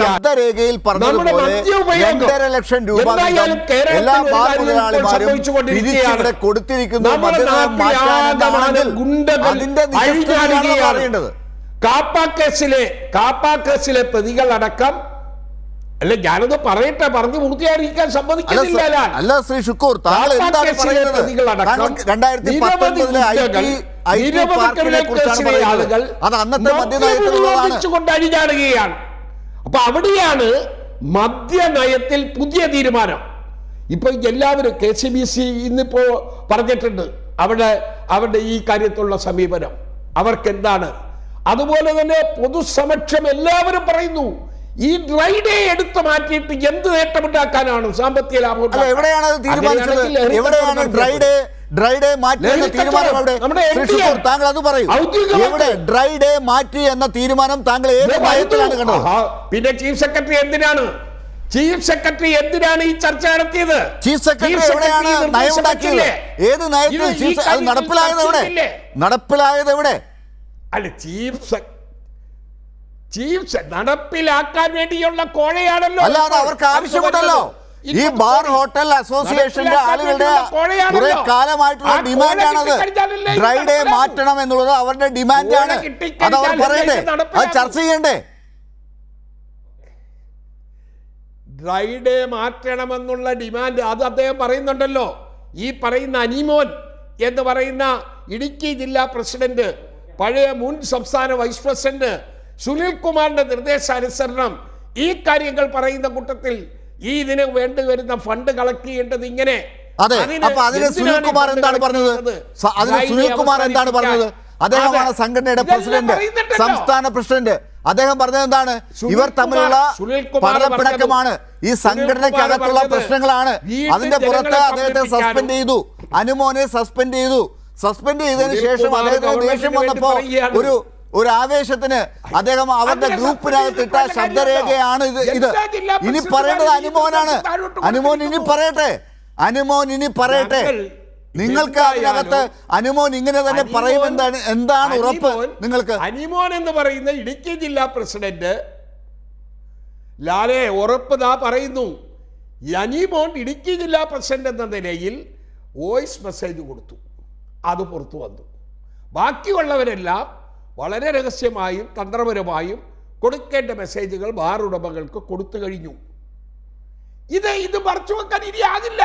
ശബ്ദരേഖയിൽ പറഞ്ഞതുപോലെ 2.5 ലക്ഷം രൂപ എല്ലാ ബാർ മുതലാളിമാരും തിരിച്ചിവിടെ കൊടുത്തിരിക്കുന്നു. അതിന്റെ അറിയേണ്ടത് കാപ്പ കേസിലെ പ്രതികളടക്കം അല്ല, ഞാനത് പറയട്ടെ, പറഞ്ഞു പൂർത്തിയായിരിക്കാൻ സമ്മതിക്കുന്നില്ല. അല്ല ശ്രീ ഷുക്കൂർ, താങ്കൾ എന്താണ് പറയുന്നത്? 2019 ആളുകൾ അത് അന്നത്തെ മദ്യനയത്തിലുള്ളതാണ്. അപ്പൊ അവിടെയാണ് മദ്യനയത്തിൽ പുതിയ തീരുമാനം. ഇപ്പൊ എല്ലാവരും KCBC ഇന്നിപ്പോ പറഞ്ഞിട്ടുണ്ട് അവരുടെ ഈ കാര്യത്തിലുള്ള സമീപനം അവർക്ക് എന്താണ്. അതുപോലെ തന്നെ പൊതുസമക്ഷം എല്ലാവരും പറയുന്നു, ഈ ഡ്രൈ ഡേ എടുത്തു മാറ്റിയിട്ട് എന്ത് നേട്ടമുണ്ടാക്കാനാണ്, സാമ്പത്തിക ലാഭം. എവിടെയാണ് തീരുമാനിച്ചത്? എവിടെയാണ് ഡ്രൈ ഡേ മാറ്റി എന്ന തീരുമാനം? താങ്കൾ അത് പറയൂ. എവിടെ ഡ്രൈ ഡേ മാറ്റി എന്ന തീരുമാനം താങ്കൾ ഏത് നയത്തിലാണ് കണ്ടത്? പിന്നെ ചീഫ് സെക്രട്ടറി എന്തിനാണ് ഈ ചർച്ച നടത്തിയത്? ചീഫ് സെക്രട്ടറി എവിടെയാണ് നയം ഉണ്ടാക്കിയത്? ഏത് നയത്തിൽ അത് നടപ്പിലായത്? എവിടെ? അല്ല, ചീഫ് നടപ്പിലാക്കാൻ വേണ്ടിയുള്ള കോഴയാണല്ലോ. അല്ലാതെ അവർക്ക് ആവശ്യമുണ്ടല്ലോ. ഈ ബാർ ഹോട്ടൽ അസോസിയേഷന്റെ ആളുകളുടെ കുറെ കാലമായിട്ടുള്ള ഡിമാൻഡാണത്. ഡ്രൈ ഡേ മാറ്റണം എന്നുള്ളത് അവരുടെ ഡിമാൻഡാണ്. അത് അവർ പറയണ്ടേ? അത് ചർച്ച ചെയ്യണ്ടേ? ഡ്രൈ ഡേ മാറ്റണമെന്നുള്ള ഡിമാൻഡ് അത് അദ്ദേഹം പറയുന്നുണ്ടല്ലോ. ഈ പറയുന്ന അനിമോൻ എന്ന് പറയുന്ന ഇടുക്കി ജില്ലാ പ്രസിഡന്റ്, പഴയ മുൻ സംസ്ഥാന വൈസ് പ്രസിഡന്റ് സുനിൽ കുമാറിന്റെ നിർദ്ദേശാനുസരണം ഈ കാര്യങ്ങൾ പറയുന്ന കൂട്ടത്തിൽ ഈ ഇതിന് വേണ്ടി വരുന്ന ഫണ്ട് കളക്ട് ചെയ്യേണ്ടത് ഇങ്ങനെ. അതെ, അപ്പൊ അതിന് സുനിൽ കുമാർ എന്താണ് പറഞ്ഞത്? അദ്ദേഹമാണ് സംഘടനയുടെ പ്രസിഡന്റ്, സംസ്ഥാന പ്രസിഡന്റ്. അദ്ദേഹം പറഞ്ഞത് എന്താണ്? ഇവർ തമ്മിലുള്ള പടലപ്പിണക്കമാണ്, ഈ സംഘടനയ്ക്കകത്തുള്ള പ്രശ്നങ്ങളാണ്. അതിന്റെ പുറത്ത് അദ്ദേഹത്തെ സസ്പെൻഡ് ചെയ്തു, അനുമോനെ സസ്പെൻഡ് ചെയ്തതിനു ശേഷം അദ്ദേഹത്തിന് ദേഷ്യം വന്നപ്പോ ഒരു ആവേശത്തിന് അദ്ദേഹം അവരുടെ ഗ്രൂപ്പിനകത്തിട്ട ശബ്ദരേഖയാണ് ഇത്. ഇനി പറയേണ്ടത് അനുമോനാണ്. അനുമോൻ ഇനി പറയട്ടെ. നിങ്ങൾക്ക് അതിനകത്ത് അനുമോൻ ഇങ്ങനെ തന്നെ പറയുമെന്നാണ് എന്താണ് ഉറപ്പ് നിങ്ങൾക്ക്? അനിമോൻ എന്ന് പറയുന്ന ഇടുക്കി ജില്ലാ പ്രസിഡന്റ് ലാലെ ഉറപ്പ് പറയുന്നു. അനിമോൻ ഇടുക്കി ജില്ലാ പ്രസിഡന്റ് എന്ന നിലയിൽ വോയിസ് മെസ്സേജ് കൊടുത്തു, അത് പുറത്തു വന്നു. ബാക്കിയുള്ളവരെല്ലാം വളരെ രഹസ്യമായും തന്ത്രപരമായും കൊടുക്കേണ്ട മെസ്സേജുകൾ ബാർ ഉടമകൾക്ക് കൊടുത്തു കഴിഞ്ഞു. ഇത് മറച്ചു വെക്കാൻ ഇനി ആകില്ല.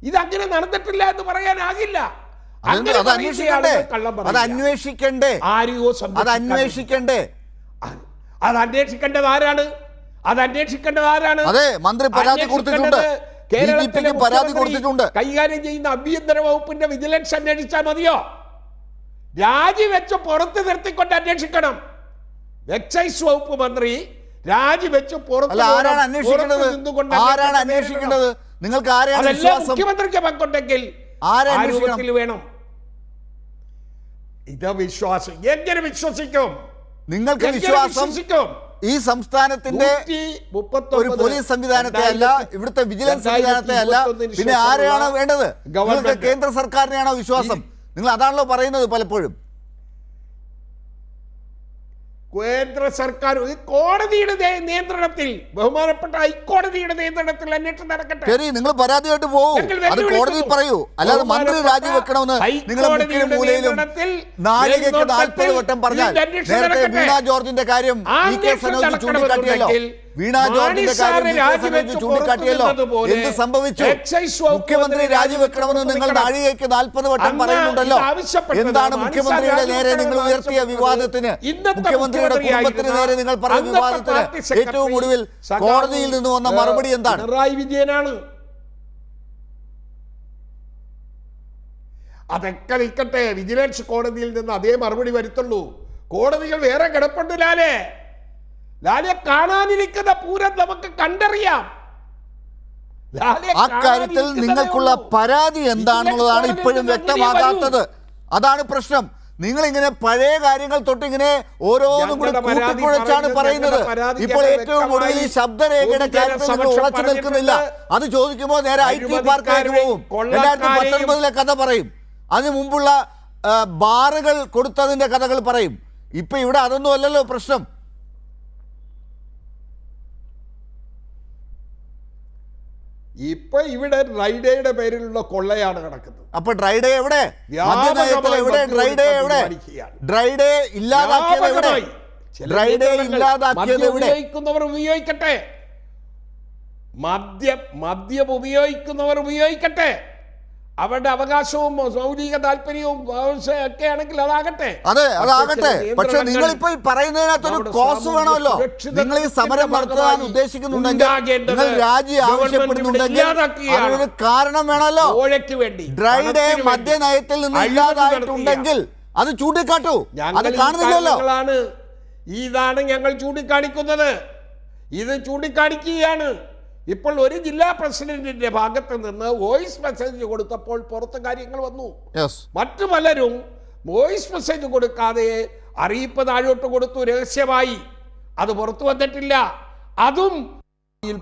ഇതങ്ങനെ നടന്നിട്ടില്ല എന്ന് പറയാനാകില്ല. അത് അന്വേഷിക്കണ്ടേ? അത് അന്വേഷിക്കേണ്ടത് ആരാണ്? അതെ, മന്ത്രി പരാതി കൊടുത്തിട്ടുണ്ട്, കേരളത്തിലെ പരാതി കൊടുത്തിട്ടുണ്ട്. കൈകാര്യം ചെയ്യുന്ന ആഭ്യന്തര വകുപ്പിന്റെ വിജിലൻസ് അന്വേഷിച്ചാൽ മതിയോ? രാജിവെച്ച് പുറത്ത് നിർത്തിക്കൊണ്ട് അന്വേഷിക്കണം. എക്സൈസ് വകുപ്പ് മന്ത്രി രാജിവെച്ച് ആരാണ് അന്വേഷിക്കേണ്ടത്? നിങ്ങൾക്ക് ആരെയാണ് വിശ്വാസം? മുഖ്യമന്ത്രിക്ക് പങ്കുണ്ടെങ്കിൽ ആരോഗ്യത്തിൽ വേണം. ഇത് വിശ്വാസം എങ്ങനെ വിശ്വസിക്കും? നിങ്ങൾക്ക് വിശ്വാസം ഈ സംസ്ഥാനത്തിന്റെ ഒരു പോലീസ് സംവിധാനത്തെ അല്ല, ഇവിടുത്തെ വിജിലൻസ് സംവിധാനത്തെ അല്ല, പിന്നെ ആരെയാണ് വേണ്ടത്? നിങ്ങൾക്ക് കേന്ദ്ര സർക്കാരിനെയാണോ വിശ്വാസം? നിങ്ങൾ അതാണല്ലോ പറയുന്നത് പലപ്പോഴും. കേന്ദ്ര സർക്കാർ കോടതിയുടെ നിയന്ത്രണത്തിൽ, ബഹുമാനപ്പെട്ട ഹൈക്കോടതിയുടെ നിയന്ത്രണത്തിൽ അന്വേഷണം നടക്കട്ടെ. ശരി, നിങ്ങൾ പരാതിയായിട്ട് പോകും, അത് കോടതി പറയൂ. അല്ലാതെ മന്ത്രി രാജിവെക്കണമെന്ന് നിങ്ങൾ മൂലയിലും നാഴികയ്ക്ക് 40 വട്ടം പറഞ്ഞാൽ, നേരത്തെ വീണ ജോർജിന്റെ കാര്യം VK സനോജ് ചൂണ്ടിക്കാട്ടിയല്ലോ. വീണ ജോർജിന്റെ കാര്യം VK സനോജ് ചൂണ്ടിക്കാട്ടിയല്ലോ. എന്ത് സംഭവിച്ചു? മുഖ്യമന്ത്രി രാജിവെക്കണമെന്ന് നിങ്ങൾ നാഴികയ്ക്ക് 40 വട്ടം പറയുന്നുണ്ടല്ലോ. എന്താണ് മുഖ്യമന്ത്രിയുടെ നേരെ നിങ്ങൾ ഉയർത്തിയ വിവാദത്തിന്, മുഖ്യമന്ത്രിയുടെ കുടുംബത്തിന് നേരെ നിങ്ങൾ പറഞ്ഞ വിവാദത്തിന് ഏറ്റവും ഒടുവിൽ കോടതിയിൽ നിന്ന് വന്ന മറുപടി എന്താണ്? പിണറായി വിജയനാണ്. അതൊക്കെ നിൽക്കട്ടെ, വിജിലൻസ് കോടതിയിൽ നിന്ന് അതേ മറുപടി വരുത്തുള്ളൂ. കോടതികൾ വേറെ കിടപ്പുണ്ട്. ലാലെ കാണാനിരിക്കുന്ന പൂരം നമുക്ക് കണ്ടറിയാം. അക്കാര്യത്തിൽ നിങ്ങൾക്കുള്ള പരാതി എന്താണെന്നുള്ളതാണ് ഇപ്പോഴും വ്യക്തമാകാത്തത്. അതാണ് പ്രശ്നം. നിങ്ങൾ ഇങ്ങനെ പഴയ കാര്യങ്ങൾ തൊട്ടിങ്ങനെ ഓരോന്നും കൂടി കൂട്ടിക്കുഴച്ചാണ് പറയുന്നത്. ഇപ്പോൾ ഏറ്റവും ഒടുവിൽ ഈ ശബ്ദരേഖയുടെ കാര്യത്തിൽ നിങ്ങൾ ഉറച്ചു നിൽക്കുന്നില്ല. അത് ചോദിക്കുമ്പോൾ നേരെ IT പാർക്കിലേക്ക് പോകും. 2019 കഥ പറയും, അതിനു മുമ്പുള്ള ബാറുകൾ കൊടുത്തതിന്റെ കഥകൾ പറയും. ഇപ്പൊ ഇവിടെ അതൊന്നും അല്ലല്ലോ പ്രശ്നം. ഇപ്പൊ ഇവിടെ ഡ്രൈഡേയുടെ പേരിലുള്ള കൊള്ളയാണ് നടക്കുന്നത്. അപ്പൊ ഡ്രൈഡേ എവിടെ? മദ്യനയത്തിൽ എവിടെ ഡ്രൈഡേ? എവിടെ ഡ്രൈഡേ ഇല്ലാതാക്കിയത്? എവിടെ ഡ്രൈഡേ ഇല്ലാതാക്കിയത്? ഉപയോഗിക്കുന്നവർ ഉപയോഗിക്കട്ടെ, മദ്യം ഉപയോഗിക്കുന്നവർ ഉപയോഗിക്കട്ടെ. അവരുടെ അവകാശവും മൗലിക താല്പര്യവും ഒക്കെ ആണെങ്കിൽ അതാകട്ടെ. അതെ, അതാകട്ടെ. പക്ഷെ നിങ്ങളിപ്പോ പറയുന്നതിനകത്തൊരു കോസ് വേണമല്ലോ. നിങ്ങൾ ഈ സമരം നടത്താൻ ഉദ്ദേശിക്കുന്നുണ്ടെങ്കിൽ, നിങ്ങൾ രാജി ആവശ്യപ്പെടുന്നുണ്ടെങ്കിൽ അതിനൊരു കാരണം വേണമല്ലോ. ഡ്രൈഡേ മദ്യനയത്തിൽ നിന്ന് ഇല്ലാതായിട്ടുണ്ടെങ്കിൽ അത് ചൂണ്ടിക്കാട്ടൂ. അത് കാണുന്നില്ലല്ലോ. ഇതാണ് ഞങ്ങൾ ചൂണ്ടിക്കാണിക്കുന്നത്. ഇത് ചൂണ്ടിക്കാണിക്കുകയാണ്. ഇപ്പോൾ ഒരു ജില്ലാ പ്രസിഡന്റിന്റെ ഭാഗത്ത് നിന്ന് വോയിസ് മെസ്സേജ് കൊടുത്തപ്പോൾ പുറത്ത് കാര്യങ്ങൾ വന്നു. മറ്റു പലരും വോയിസ് മെസ്സേജ് കൊടുക്കാതെ അറിയിപ്പ് താഴോട്ട് കൊടുത്തു രഹസ്യമായി. അത് പുറത്തു വന്നിട്ടില്ല. അതും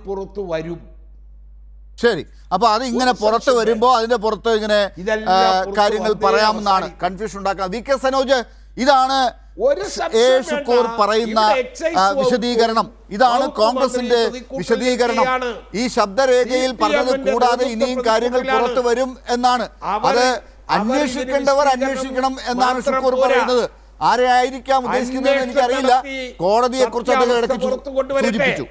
പുറത്തു വരും. ശരി, അപ്പൊ അത് ഇങ്ങനെ പുറത്ത് വരുമ്പോ അതിന്റെ പുറത്ത് ഇങ്ങനെ കാര്യങ്ങൾ പറയാമെന്നാണ് കൺഫ്യൂഷൻ ഉണ്ടാക്കുന്നത്. VK സനോജ്, ഇതാണ് ഷുക്കൂർ പറയുന്ന വിശദീകരണം, ഇതാണ് കോൺഗ്രസിന്റെ വിശദീകരണം. ഈ ശബ്ദരേഖയിൽ പറഞ്ഞത് കൂടാതെ ഇനിയും കാര്യങ്ങൾ പുറത്തു വരും എന്നാണ്. അത് അന്വേഷിക്കേണ്ടവർ അന്വേഷിക്കണം എന്നാണ് ഷുക്കൂർ പറയുന്നത്. ആരെ ആയിരിക്കാം ഉദ്ദേശിക്കുന്നതെന്ന് എനിക്കറിയില്ല. കോടതിയെ കുറിച്ച് അദ്ദേഹം ഇടയ്ക്ക് സൂചിപ്പിച്ചു.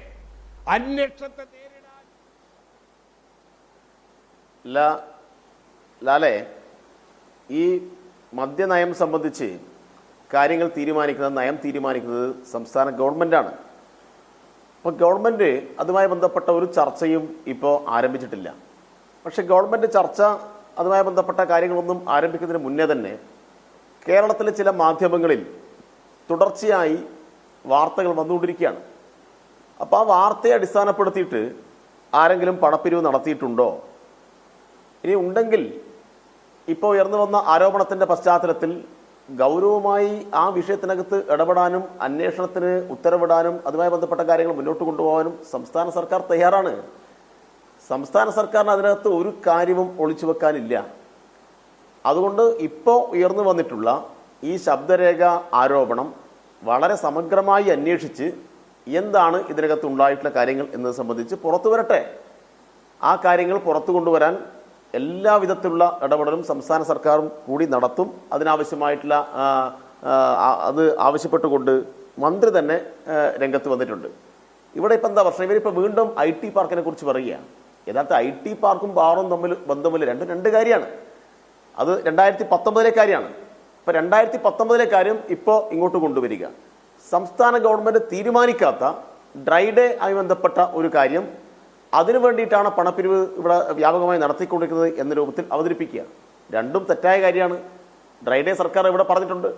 ലാലെ, ഈ മദ്യനയം സംബന്ധിച്ച് കാര്യങ്ങൾ തീരുമാനിക്കുന്നത്, നയം തീരുമാനിക്കുന്നത് സംസ്ഥാന ഗവൺമെൻറ്റാണ്. അപ്പോൾ ഗവൺമെൻറ് അതുമായി ബന്ധപ്പെട്ട ഒരു ചർച്ചയും ഇപ്പോൾ ആരംഭിച്ചിട്ടില്ല. പക്ഷേ ഗവൺമെൻറ് ചർച്ച അതുമായി ബന്ധപ്പെട്ട കാര്യങ്ങളൊന്നും ആരംഭിക്കുന്നതിന് മുന്നേ തന്നെ കേരളത്തിലെ ചില മാധ്യമങ്ങളിൽ തുടർച്ചയായി വാർത്തകൾ വന്നുകൊണ്ടിരിക്കുകയാണ്. അപ്പോൾ ആ വാർത്തയെ അടിസ്ഥാനപ്പെടുത്തിയിട്ട് ആരെങ്കിലും പണപ്പിരിവ് നടത്തിയിട്ടുണ്ടോ? ഇനി ഉണ്ടെങ്കിൽ ഇപ്പോൾ ഉയർന്നു വന്ന ആരോപണത്തിൻ്റെ പശ്ചാത്തലത്തിൽ ഗൗരവമായി ആ വിഷയത്തിനകത്ത് ഇടപെടാനും അന്വേഷണത്തിന് ഉത്തരവിടാനും അതുമായി ബന്ധപ്പെട്ട കാര്യങ്ങൾ മുന്നോട്ട് കൊണ്ടുപോകാനും സംസ്ഥാന സർക്കാർ തയ്യാറാണ്. സംസ്ഥാന സർക്കാരിന് അതിനകത്ത് ഒരു കാര്യവും ഒളിച്ചു വെക്കാനില്ല. അതുകൊണ്ട് ഇപ്പോൾ ഉയർന്നു വന്നിട്ടുള്ള ഈ ശബ്ദരേഖ ആരോപണം വളരെ സമഗ്രമായി അന്വേഷിച്ച് എന്താണ് ഇതിനകത്ത് ഉണ്ടായിട്ടുള്ള കാര്യങ്ങൾ എന്നത് സംബന്ധിച്ച് പുറത്തു വരട്ടെ. ആ കാര്യങ്ങൾ പുറത്തു കൊണ്ടുവരാൻ എല്ലാവിധത്തിലുള്ള ഇടപെടലും സംസ്ഥാന സർക്കാരും കൂടി നടത്തും. അതിനാവശ്യമായിട്ടുള്ള അത് ആവശ്യപ്പെട്ടുകൊണ്ട് മന്ത്രി തന്നെ രംഗത്ത് വന്നിട്ടുണ്ട്. ഇവിടെ ഇപ്പം എന്താ പ്രശ്നം? ഇവരിപ്പോൾ വീണ്ടും IT പാർക്കിനെ കുറിച്ച് പറയുക. യഥാർത്ഥ IT പാർക്കും ബാറും തമ്മിൽ ബന്ധമില്ല, രണ്ട് കാര്യമാണ്. അത് 2019 കാര്യമാണ്. ഇപ്പം 2019 കാര്യം ഇപ്പോൾ ഇങ്ങോട്ട് കൊണ്ടുവരിക. സംസ്ഥാന ഗവൺമെൻറ് തീരുമാനിക്കാത്ത ഡ്രൈ ഡേ ആയി ബന്ധപ്പെട്ട ഒരു കാര്യം, അതിനു വേണ്ടിയിട്ടാണ് പണപ്പിരിവ് ഇവിടെ വ്യാപകമായി നടത്തിക്കൊണ്ടിരിക്കുന്നത് എന്ന രൂപത്തിൽ അവതരിപ്പിക്കുക. രണ്ടും തെറ്റായ കാര്യമാണ്. ഡ്രൈ ഡേ സർക്കാർ ഇവിടെ പറഞ്ഞിട്ടുണ്ട്.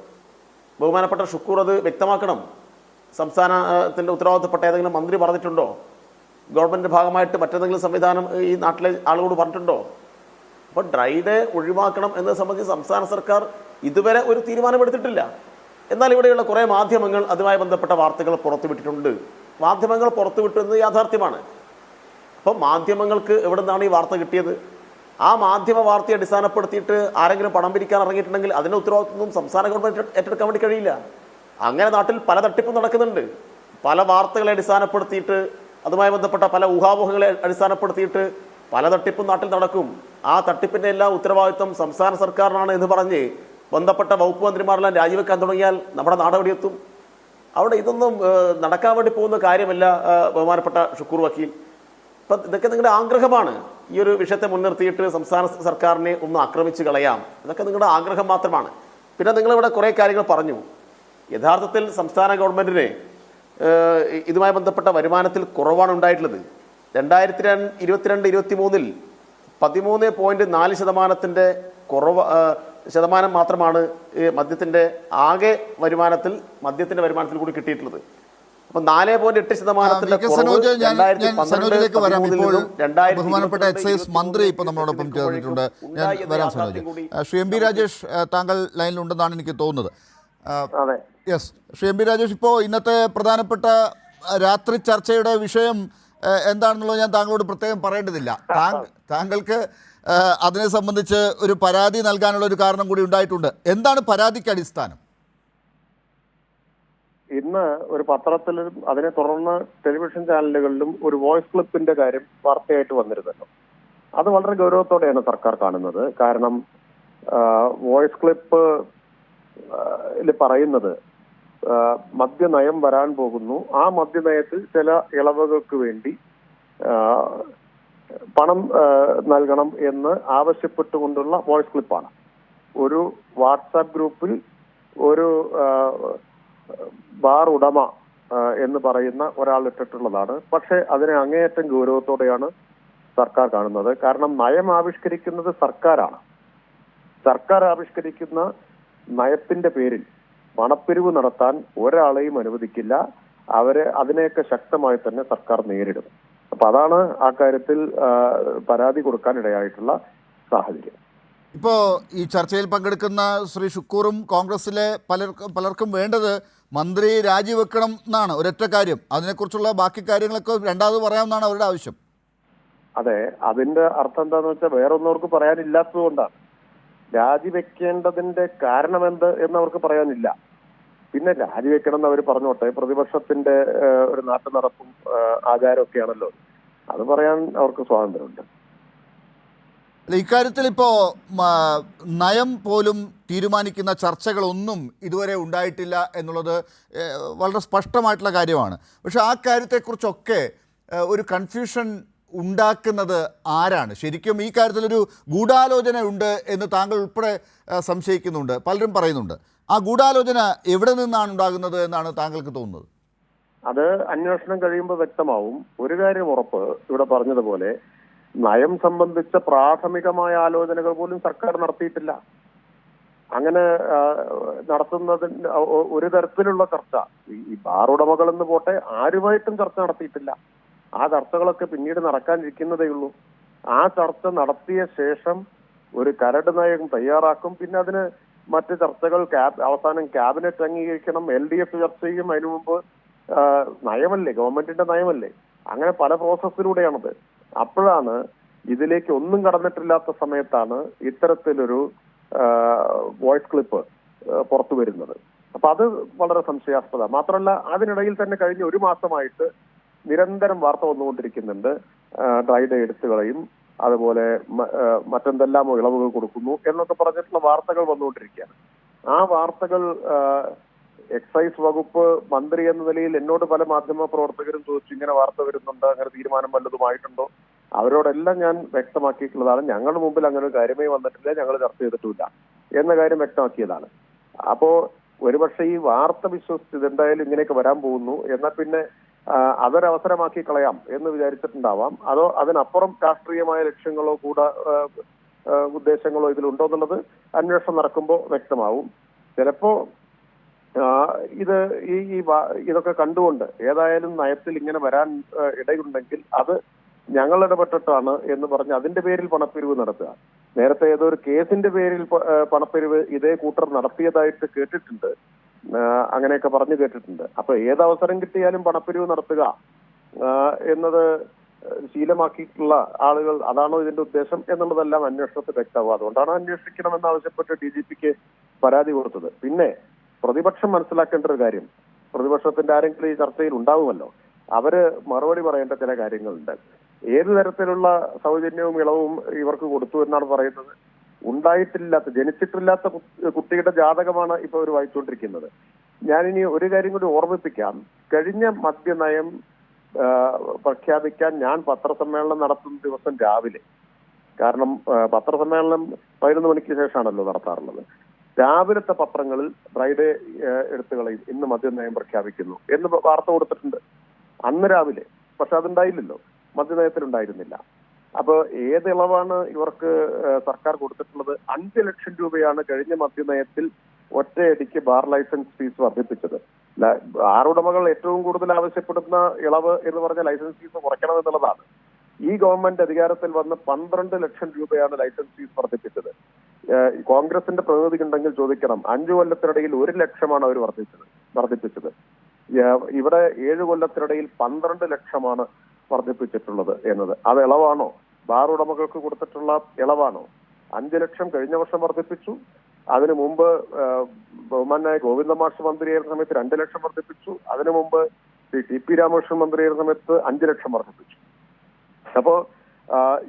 ബഹുമാനപ്പെട്ട ഷുക്കൂർ അത് വ്യക്തമാക്കണം. സംസ്ഥാനത്തിൻ്റെ ഉത്തരവാദിത്തപ്പെട്ട ഏതെങ്കിലും മന്ത്രി പറഞ്ഞിട്ടുണ്ടോ? ഗവൺമെൻറ്റിൻ്റെ ഭാഗമായിട്ട് മറ്റേതെങ്കിലും സംവിധാനം ഈ നാട്ടിലെ ആളുകളോട് പറഞ്ഞിട്ടുണ്ടോ? അപ്പോൾ ഡ്രൈ ഡേ ഒഴിവാക്കണം എന്നത് സംബന്ധിച്ച് സംസ്ഥാന സർക്കാർ ഇതുവരെ ഒരു തീരുമാനമെടുത്തിട്ടില്ല. എന്നാൽ ഇവിടെയുള്ള കുറേ മാധ്യമങ്ങൾ അതുമായി ബന്ധപ്പെട്ട വാർത്തകൾ പുറത്തുവിട്ടിട്ടുണ്ട്. മാധ്യമങ്ങൾ പുറത്തുവിട്ടുന്നത് യാഥാർത്ഥ്യമാണ്. അപ്പം മാധ്യമങ്ങൾക്ക് എവിടെ നിന്നാണ് ഈ വാർത്ത കിട്ടിയത്? ആ മാധ്യമ വാർത്തയെ അടിസ്ഥാനപ്പെടുത്തിയിട്ട് ആരെങ്കിലും പണം പിരിക്കാൻ ഇറങ്ങിയിട്ടുണ്ടെങ്കിൽ അതിൻ്റെ ഉത്തരവാദിത്വം സംസ്ഥാന ഗവൺമെൻറ് ഏറ്റെടുക്കാൻ വേണ്ടി കഴിയില്ല. അങ്ങനെ നാട്ടിൽ പല തട്ടിപ്പും നടക്കുന്നുണ്ട്. പല വാർത്തകളെ അടിസ്ഥാനപ്പെടുത്തിയിട്ട് അതുമായി ബന്ധപ്പെട്ട പല ഊഹാപോഹങ്ങളെ അടിസ്ഥാനപ്പെടുത്തിയിട്ട് പല തട്ടിപ്പും നാട്ടിൽ നടക്കും. ആ തട്ടിപ്പിൻ്റെ എല്ലാം ഉത്തരവാദിത്വം സംസ്ഥാന സർക്കാരിനാണ് എന്ന് പറഞ്ഞ് ബന്ധപ്പെട്ട വകുപ്പ് മന്ത്രിമാരെല്ലാം രാജിവെക്കാൻ തുടങ്ങിയാൽ നമ്മുടെ നാട് എവിടെയെത്തും? അവിടെ ഇതൊന്നും നടക്കാൻ വേണ്ടി പോകുന്ന കാര്യമല്ല ബഹുമാനപ്പെട്ട ഷുക്കൂർ വക്കീൽ. അപ്പം ഇതൊക്കെ നിങ്ങളുടെ ആഗ്രഹമാണ്. ഈ ഒരു വിഷയത്തെ മുൻനിർത്തിയിട്ട് സംസ്ഥാന സർക്കാരിനെ ഒന്ന് ആക്രമിച്ച് കളയാം, ഇതൊക്കെ നിങ്ങളുടെ ആഗ്രഹം മാത്രമാണ്. പിന്നെ നിങ്ങളിവിടെ കുറേ കാര്യങ്ങൾ പറഞ്ഞു. യഥാർത്ഥത്തിൽ സംസ്ഥാന ഗവൺമെൻറ്റിന് ഇതുമായി ബന്ധപ്പെട്ട വരുമാനത്തിൽ കുറവാണ് ഉണ്ടായിട്ടുള്ളത്. 2022-23 13.4% ശതമാനം മാത്രമാണ് മദ്യത്തിൻ്റെ ആകെ വരുമാനത്തിൽ കൂടി കിട്ടിയിട്ടുള്ളത്. അപ്പം 4.8% സനോജിലേക്ക് വരാം. ഇപ്പോൾ ബഹുമാനപ്പെട്ട എക്സൈസ് മന്ത്രി ഇപ്പോൾ നമ്മളോടൊപ്പം ചേർന്നിട്ടുണ്ട്. ഞാൻ വരാം സനോജ്. ശ്രീ MP രാജേഷ് താങ്കൾ ലൈനിലുണ്ടെന്നാണ് എനിക്ക് തോന്നുന്നത്. യെസ്, ശ്രീ MP രാജേഷ്, ഇപ്പോൾ ഇന്നത്തെ പ്രധാനപ്പെട്ട രാത്രി ചർച്ചയുടെ വിഷയം എന്താണെന്നുള്ളത് ഞാൻ താങ്കളോട് പ്രത്യേകം പറയേണ്ടതില്ല. താങ്കൾക്ക് അതിനെ സംബന്ധിച്ച് ഒരു പരാതി നൽകാനുള്ള ഒരു കാരണം കൂടി ഉണ്ടായിട്ടുണ്ട്. എന്താണ് പരാതിക്ക് അടിസ്ഥാനം? ഇന്ന് ഒരു പത്രത്തിലും അതിനെ തുടർന്ന് ടെലിവിഷൻ ചാനലുകളിലും ഒരു വോയിസ് ക്ലിപ്പിന്റെ കാര്യം വാർത്തയായിട്ട് വന്നിരുന്നല്ലോ. അത് വളരെ ഗൗരവത്തോടെയാണ് സർക്കാർ കാണുന്നത്. കാരണം വോയിസ് ക്ലിപ്പ് പറയുന്നത് മദ്യനയം വരാൻ പോകുന്നു, ആ മദ്യനയത്തിൽ ചില ഇളവുകൾക്ക് വേണ്ടി പണം നൽകണം എന്ന് ആവശ്യപ്പെട്ടുകൊണ്ടുള്ള വോയിസ് ക്ലിപ്പാണ്. ഒരു വാട്സാപ്പ് ഗ്രൂപ്പിൽ ഒരു ബാർ ഉടമ എന്ന് പറയുന്ന ഒരാൾ ഇട്ടിട്ടുള്ളതാണ്. പക്ഷെ അതിനെ അങ്ങേയറ്റം ഗൗരവത്തോടെയാണ് സർക്കാർ കാണുന്നത്. കാരണം നയം ആവിഷ്കരിക്കുന്നത് സർക്കാരാണ്. സർക്കാർ ആവിഷ്കരിക്കുന്ന നയത്തിന്റെ പേരിൽ പണപ്പിരിവ് നടത്താൻ ഒരാളെയും അനുവദിക്കില്ല. അതിനെയൊക്കെ ശക്തമായി തന്നെ സർക്കാർ നേരിടും. അപ്പൊ അതാണ് ആ കാര്യത്തിൽ പരാതി കൊടുക്കാൻ ഇടയായിട്ടുള്ള സാഹചര്യം. ഇപ്പോൾ ഈ ചർച്ചയിൽ പങ്കെടുക്കുന്ന ശ്രീ ഷുക്കൂറും കോൺഗ്രസിലെ പലർക്കും വേണ്ടത് മന്ത്രി രാജിവെക്കണം എന്നാണ് ഒരൊറ്റ കാര്യം. അതിനെക്കുറിച്ചുള്ള ബാക്കി കാര്യങ്ങളൊക്കെ രണ്ടാമത് പറയാമെന്നാണ് അവരുടെ ആവശ്യം. അതെ, അതിന്റെ അർത്ഥം എന്താന്ന് വെച്ചാൽ വേറൊന്നും അവർക്ക് പറയാനില്ലാത്തത് കൊണ്ടാണ്. രാജിവെക്കേണ്ടതിന്റെ കാരണം എന്ത് എന്ന് അവർക്ക് പറയാനില്ല. പിന്നെ രാജിവെക്കണം എന്ന് അവർ പറഞ്ഞോട്ടെ, പ്രതിപക്ഷത്തിന്റെ ഒരു നാട്ടു നടപ്പും ആചാരമൊക്കെയാണല്ലോ, അത് പറയാൻ അവർക്ക് സ്വാതന്ത്ര്യമുണ്ട്. ഇക്കാര്യത്തിൽ ഇപ്പോൾ നയം പോലും തീരുമാനിക്കുന്ന ചർച്ചകളൊന്നും ഇതുവരെ ഉണ്ടായിട്ടില്ല എന്നുള്ളത് വളരെ സ്പഷ്ടമായിട്ടുള്ള കാര്യമാണ്. പക്ഷേ ആ കാര്യത്തെക്കുറിച്ചൊക്കെ ഒരു കൺഫ്യൂഷൻ ഉണ്ടാക്കുന്നത് ആരാണ്? ശരിക്കും ഈ കാര്യത്തിലൊരു ഗൂഢാലോചന ഉണ്ട് എന്ന് താങ്കൾ ഉൾപ്പെടെ സംശയിക്കുന്നുണ്ട്, പലരും പറയുന്നുണ്ട്. ആ ഗൂഢാലോചന എവിടെ നിന്നാണ് ഉണ്ടാകുന്നത് എന്നാണ് താങ്കൾക്ക് തോന്നുന്നത്? അത് അന്വേഷണം കഴിയുമ്പോൾ വ്യക്തമാവും. ഒരു കാര്യം ഉറപ്പ്, ഇവിടെ പറഞ്ഞതുപോലെ നയം സംബന്ധിച്ച പ്രാഥമികമായ ആലോചനകൾ പോലും സർക്കാർ നടത്തിയിട്ടില്ല. അങ്ങനെ നടത്തുന്നതിന് ഒരു തരത്തിലുള്ള ചർച്ച ഈ ബാർ ഉടമകൾ എന്ന് പോട്ടെ ആരുമായിട്ടും ചർച്ച നടത്തിയിട്ടില്ല. ആ ചർച്ചകളൊക്കെ പിന്നീട് നടക്കാനിരിക്കുന്നതേ ഉള്ളൂ. ആ ചർച്ച നടത്തിയ ശേഷം ഒരു കരട് നയം തയ്യാറാക്കും. പിന്നെ അതിന് മറ്റ് ചർച്ചകൾ അവസാനം ക്യാബിനറ്റ് അംഗീകരിക്കണം, LDF ചർച്ച ചെയ്യും. അതിനു മുമ്പ് നയമല്ലേ, ഗവൺമെന്റിന്റെ നയമല്ലേ, അങ്ങനെ പല പ്രോസസ്സിലൂടെയാണത്. അപ്പോഴാണ് ഇതിലേക്ക് ഒന്നും കടന്നിട്ടില്ലാത്ത സമയത്താണ് ഇത്തരത്തിലൊരു വോയിസ് ക്ലിപ്പ് പുറത്തു വരുന്നത്. അപ്പൊ അത് വളരെ സംശയാസ്പദ. മാത്രമല്ല, അതിനിടയിൽ തന്നെ കഴിഞ്ഞ ഒരു മാസമായിട്ട് നിരന്തരം വാർത്ത വന്നുകൊണ്ടിരിക്കുന്നുണ്ട്. ഡ്രൈ ഡേ എടുത്തു കളയും, അതുപോലെ മറ്റെന്തെല്ലാമോ ഇളവുകൾ കൊടുക്കുന്നു എന്നൊക്കെ പറഞ്ഞിട്ടുള്ള വാർത്തകൾ വന്നുകൊണ്ടിരിക്കുകയാണ്. ആ വാർത്തകൾ എക്സൈസ് വകുപ്പ് മന്ത്രി എന്ന നിലയിൽ എന്നോട് പല മാധ്യമ പ്രവർത്തകരും ചോദിച്ചു, ഇങ്ങനെ വാർത്ത വരുന്നുണ്ട്, അങ്ങനെ തീരുമാനം വല്ലതുമായിട്ടുണ്ടോ? അവരോടെല്ലാം ഞാൻ വ്യക്തമാക്കിയിട്ടുള്ളതാണ്, ഞങ്ങളുടെ മുമ്പിൽ അങ്ങനെ ഒരു കാര്യമേ വന്നിട്ടില്ല, ഞങ്ങൾ ചർച്ച ചെയ്തിട്ടില്ല എന്ന കാര്യം വ്യക്തമാക്കിയതാണ്. അപ്പോ ഒരുപക്ഷെ ഈ വാർത്ത വിശ്വസിച്ച് ഇതെന്തായാലും ഇങ്ങനെയൊക്കെ വരാൻ പോകുന്നു എന്നാൽ പിന്നെ അതൊരവസരമാക്കി കളയാം എന്ന് വിചാരിച്ചിട്ടുണ്ടാവാം. അതോ അതിനപ്പുറം രാഷ്ട്രീയമായ ലക്ഷ്യങ്ങളോ ഉദ്ദേശങ്ങളോ ഇതിലുണ്ടോ എന്നുള്ളത് അന്വേഷണം നടക്കുമ്പോൾ വ്യക്തമാവും. ചിലപ്പോ ഇതൊക്കെ കണ്ടുകൊണ്ട് ഏതായാലും നയത്തിൽ ഇങ്ങനെ വരാൻ ഇടയുണ്ടെങ്കിൽ അത് ഞങ്ങൾ ഇടപെട്ടിട്ടാണ് എന്ന് പറഞ്ഞ് അതിന്റെ പേരിൽ പണപ്പിരിവ് നടത്തുക. നേരത്തെ ഏതോ ഒരു കേസിന്റെ പേരിൽ പണപ്പിരിവ് ഇതേ കൂട്ടർ നടത്തിയതായിട്ട് കേട്ടിട്ടുണ്ട്, അങ്ങനെയൊക്കെ പറഞ്ഞു കേട്ടിട്ടുണ്ട്. അപ്പൊ ഏതവസരം കിട്ടിയാലും പണപ്പിരിവ് നടത്തുക എന്നത് ശീലമാക്കിയിട്ടുള്ള ആളുകൾ, അതാണോ ഇതിന്റെ ഉദ്ദേശം എന്നുള്ളതെല്ലാം അന്വേഷണത്തിൽ വ്യക്തമാവും. അതുകൊണ്ടാണ് അന്വേഷിക്കണമെന്ന് ആവശ്യപ്പെട്ട് DGPക്ക് പരാതി കൊടുത്തത്. പിന്നെ പ്രതിപക്ഷം മനസ്സിലാക്കേണ്ട ഒരു കാര്യം, പ്രതിപക്ഷത്തിന്റെ ആരെങ്കിലും ഈ ചർച്ചയിൽ ഉണ്ടാവുമല്ലോ, അവര് മറുപടി പറയേണ്ട ചില കാര്യങ്ങളുണ്ട്. ഏതു തരത്തിലുള്ള സൗജന്യവും ഇളവും ഇവർക്ക് കൊടുത്തു എന്നാണ് പറയുന്നത്? ജനിച്ചിട്ടില്ലാത്ത കുട്ടിയുടെ ജാതകമാണ് ഇപ്പൊ അവർ വായിച്ചുകൊണ്ടിരിക്കുന്നത്. ഞാനിനി ഒരു കാര്യം കൂടി ഓർമ്മിപ്പിക്കാം. കഴിഞ്ഞ മദ്യനയം പ്രഖ്യാപിക്കാൻ ഞാൻ പത്രസമ്മേളനം നടത്തുന്ന ദിവസം രാവിലെ, കാരണം പത്രസമ്മേളനം 11 മണിക്ക് ശേഷമാണല്ലോ നടത്താറുള്ളത്, രാവിലത്തെ പത്രങ്ങളിൽ ഫ്രൈഡേ എടുത്തുകളയും ഇന്ന് മദ്യനയം പ്രഖ്യാപിക്കുന്നു എന്ന് വാർത്ത കൊടുത്തിട്ടുണ്ട് അന്ന് രാവിലെ. പക്ഷെ അതുണ്ടായില്ലല്ലോ, മദ്യനയത്തിലുണ്ടായിരുന്നില്ല. അപ്പൊ ഏത് ഇളവാണ് ഇവർക്ക് സർക്കാർ കൊടുത്തിട്ടുള്ളത്? 5 ലക്ഷം രൂപയാണ് കഴിഞ്ഞ മദ്യനയത്തിൽ ഒറ്റയടിക്ക് ബാർ ലൈസൻസ് ഫീസ് വർദ്ധിപ്പിച്ചത്. ബാർ ഉടമകൾ ഏറ്റവും കൂടുതൽ ആവശ്യപ്പെടുന്ന ഇളവ് എന്ന് പറഞ്ഞ ലൈസൻസ് ഫീസ് കുറയ്ക്കണം എന്നുള്ളതാണ്. ഈ ഗവൺമെന്റ് അധികാരത്തിൽ വന്ന് 12 ലക്ഷം രൂപയാണ് ലൈസൻസ് ഫീസ് വർദ്ധിപ്പിച്ചത്. കോൺഗ്രസിന്റെ പ്രതിനിധി ഉണ്ടെങ്കിൽ ചോദിക്കണം, 5 കൊല്ലത്തിനിടയിൽ 1 ലക്ഷമാണ് അവർ വർദ്ധിപ്പിച്ചത്. ഇവിടെ 7 കൊല്ലത്തിനിടയിൽ 12 ലക്ഷമാണ് വർദ്ധിപ്പിച്ചിട്ടുള്ളത് എന്നത്. അത് ഇളവാണോ? ബാർ ഉടമകൾക്ക് കൊടുത്തിട്ടുള്ള ഇളവാണോ? 5 ലക്ഷം കഴിഞ്ഞ വർഷം വർദ്ധിപ്പിച്ചു. അതിനു മുമ്പ് ബഹുമാനായ ഗോവിന്ദ മാഷ് മന്ത്രിയായിരുന്ന സമയത്ത് 2 ലക്ഷം വർദ്ധിപ്പിച്ചു. അതിനു മുമ്പ് TP രാമകൃഷ്ണൻ മന്ത്രിയായിരുന്ന സമയത്ത് 5 ലക്ഷം വർദ്ധിപ്പിച്ചു. അപ്പോ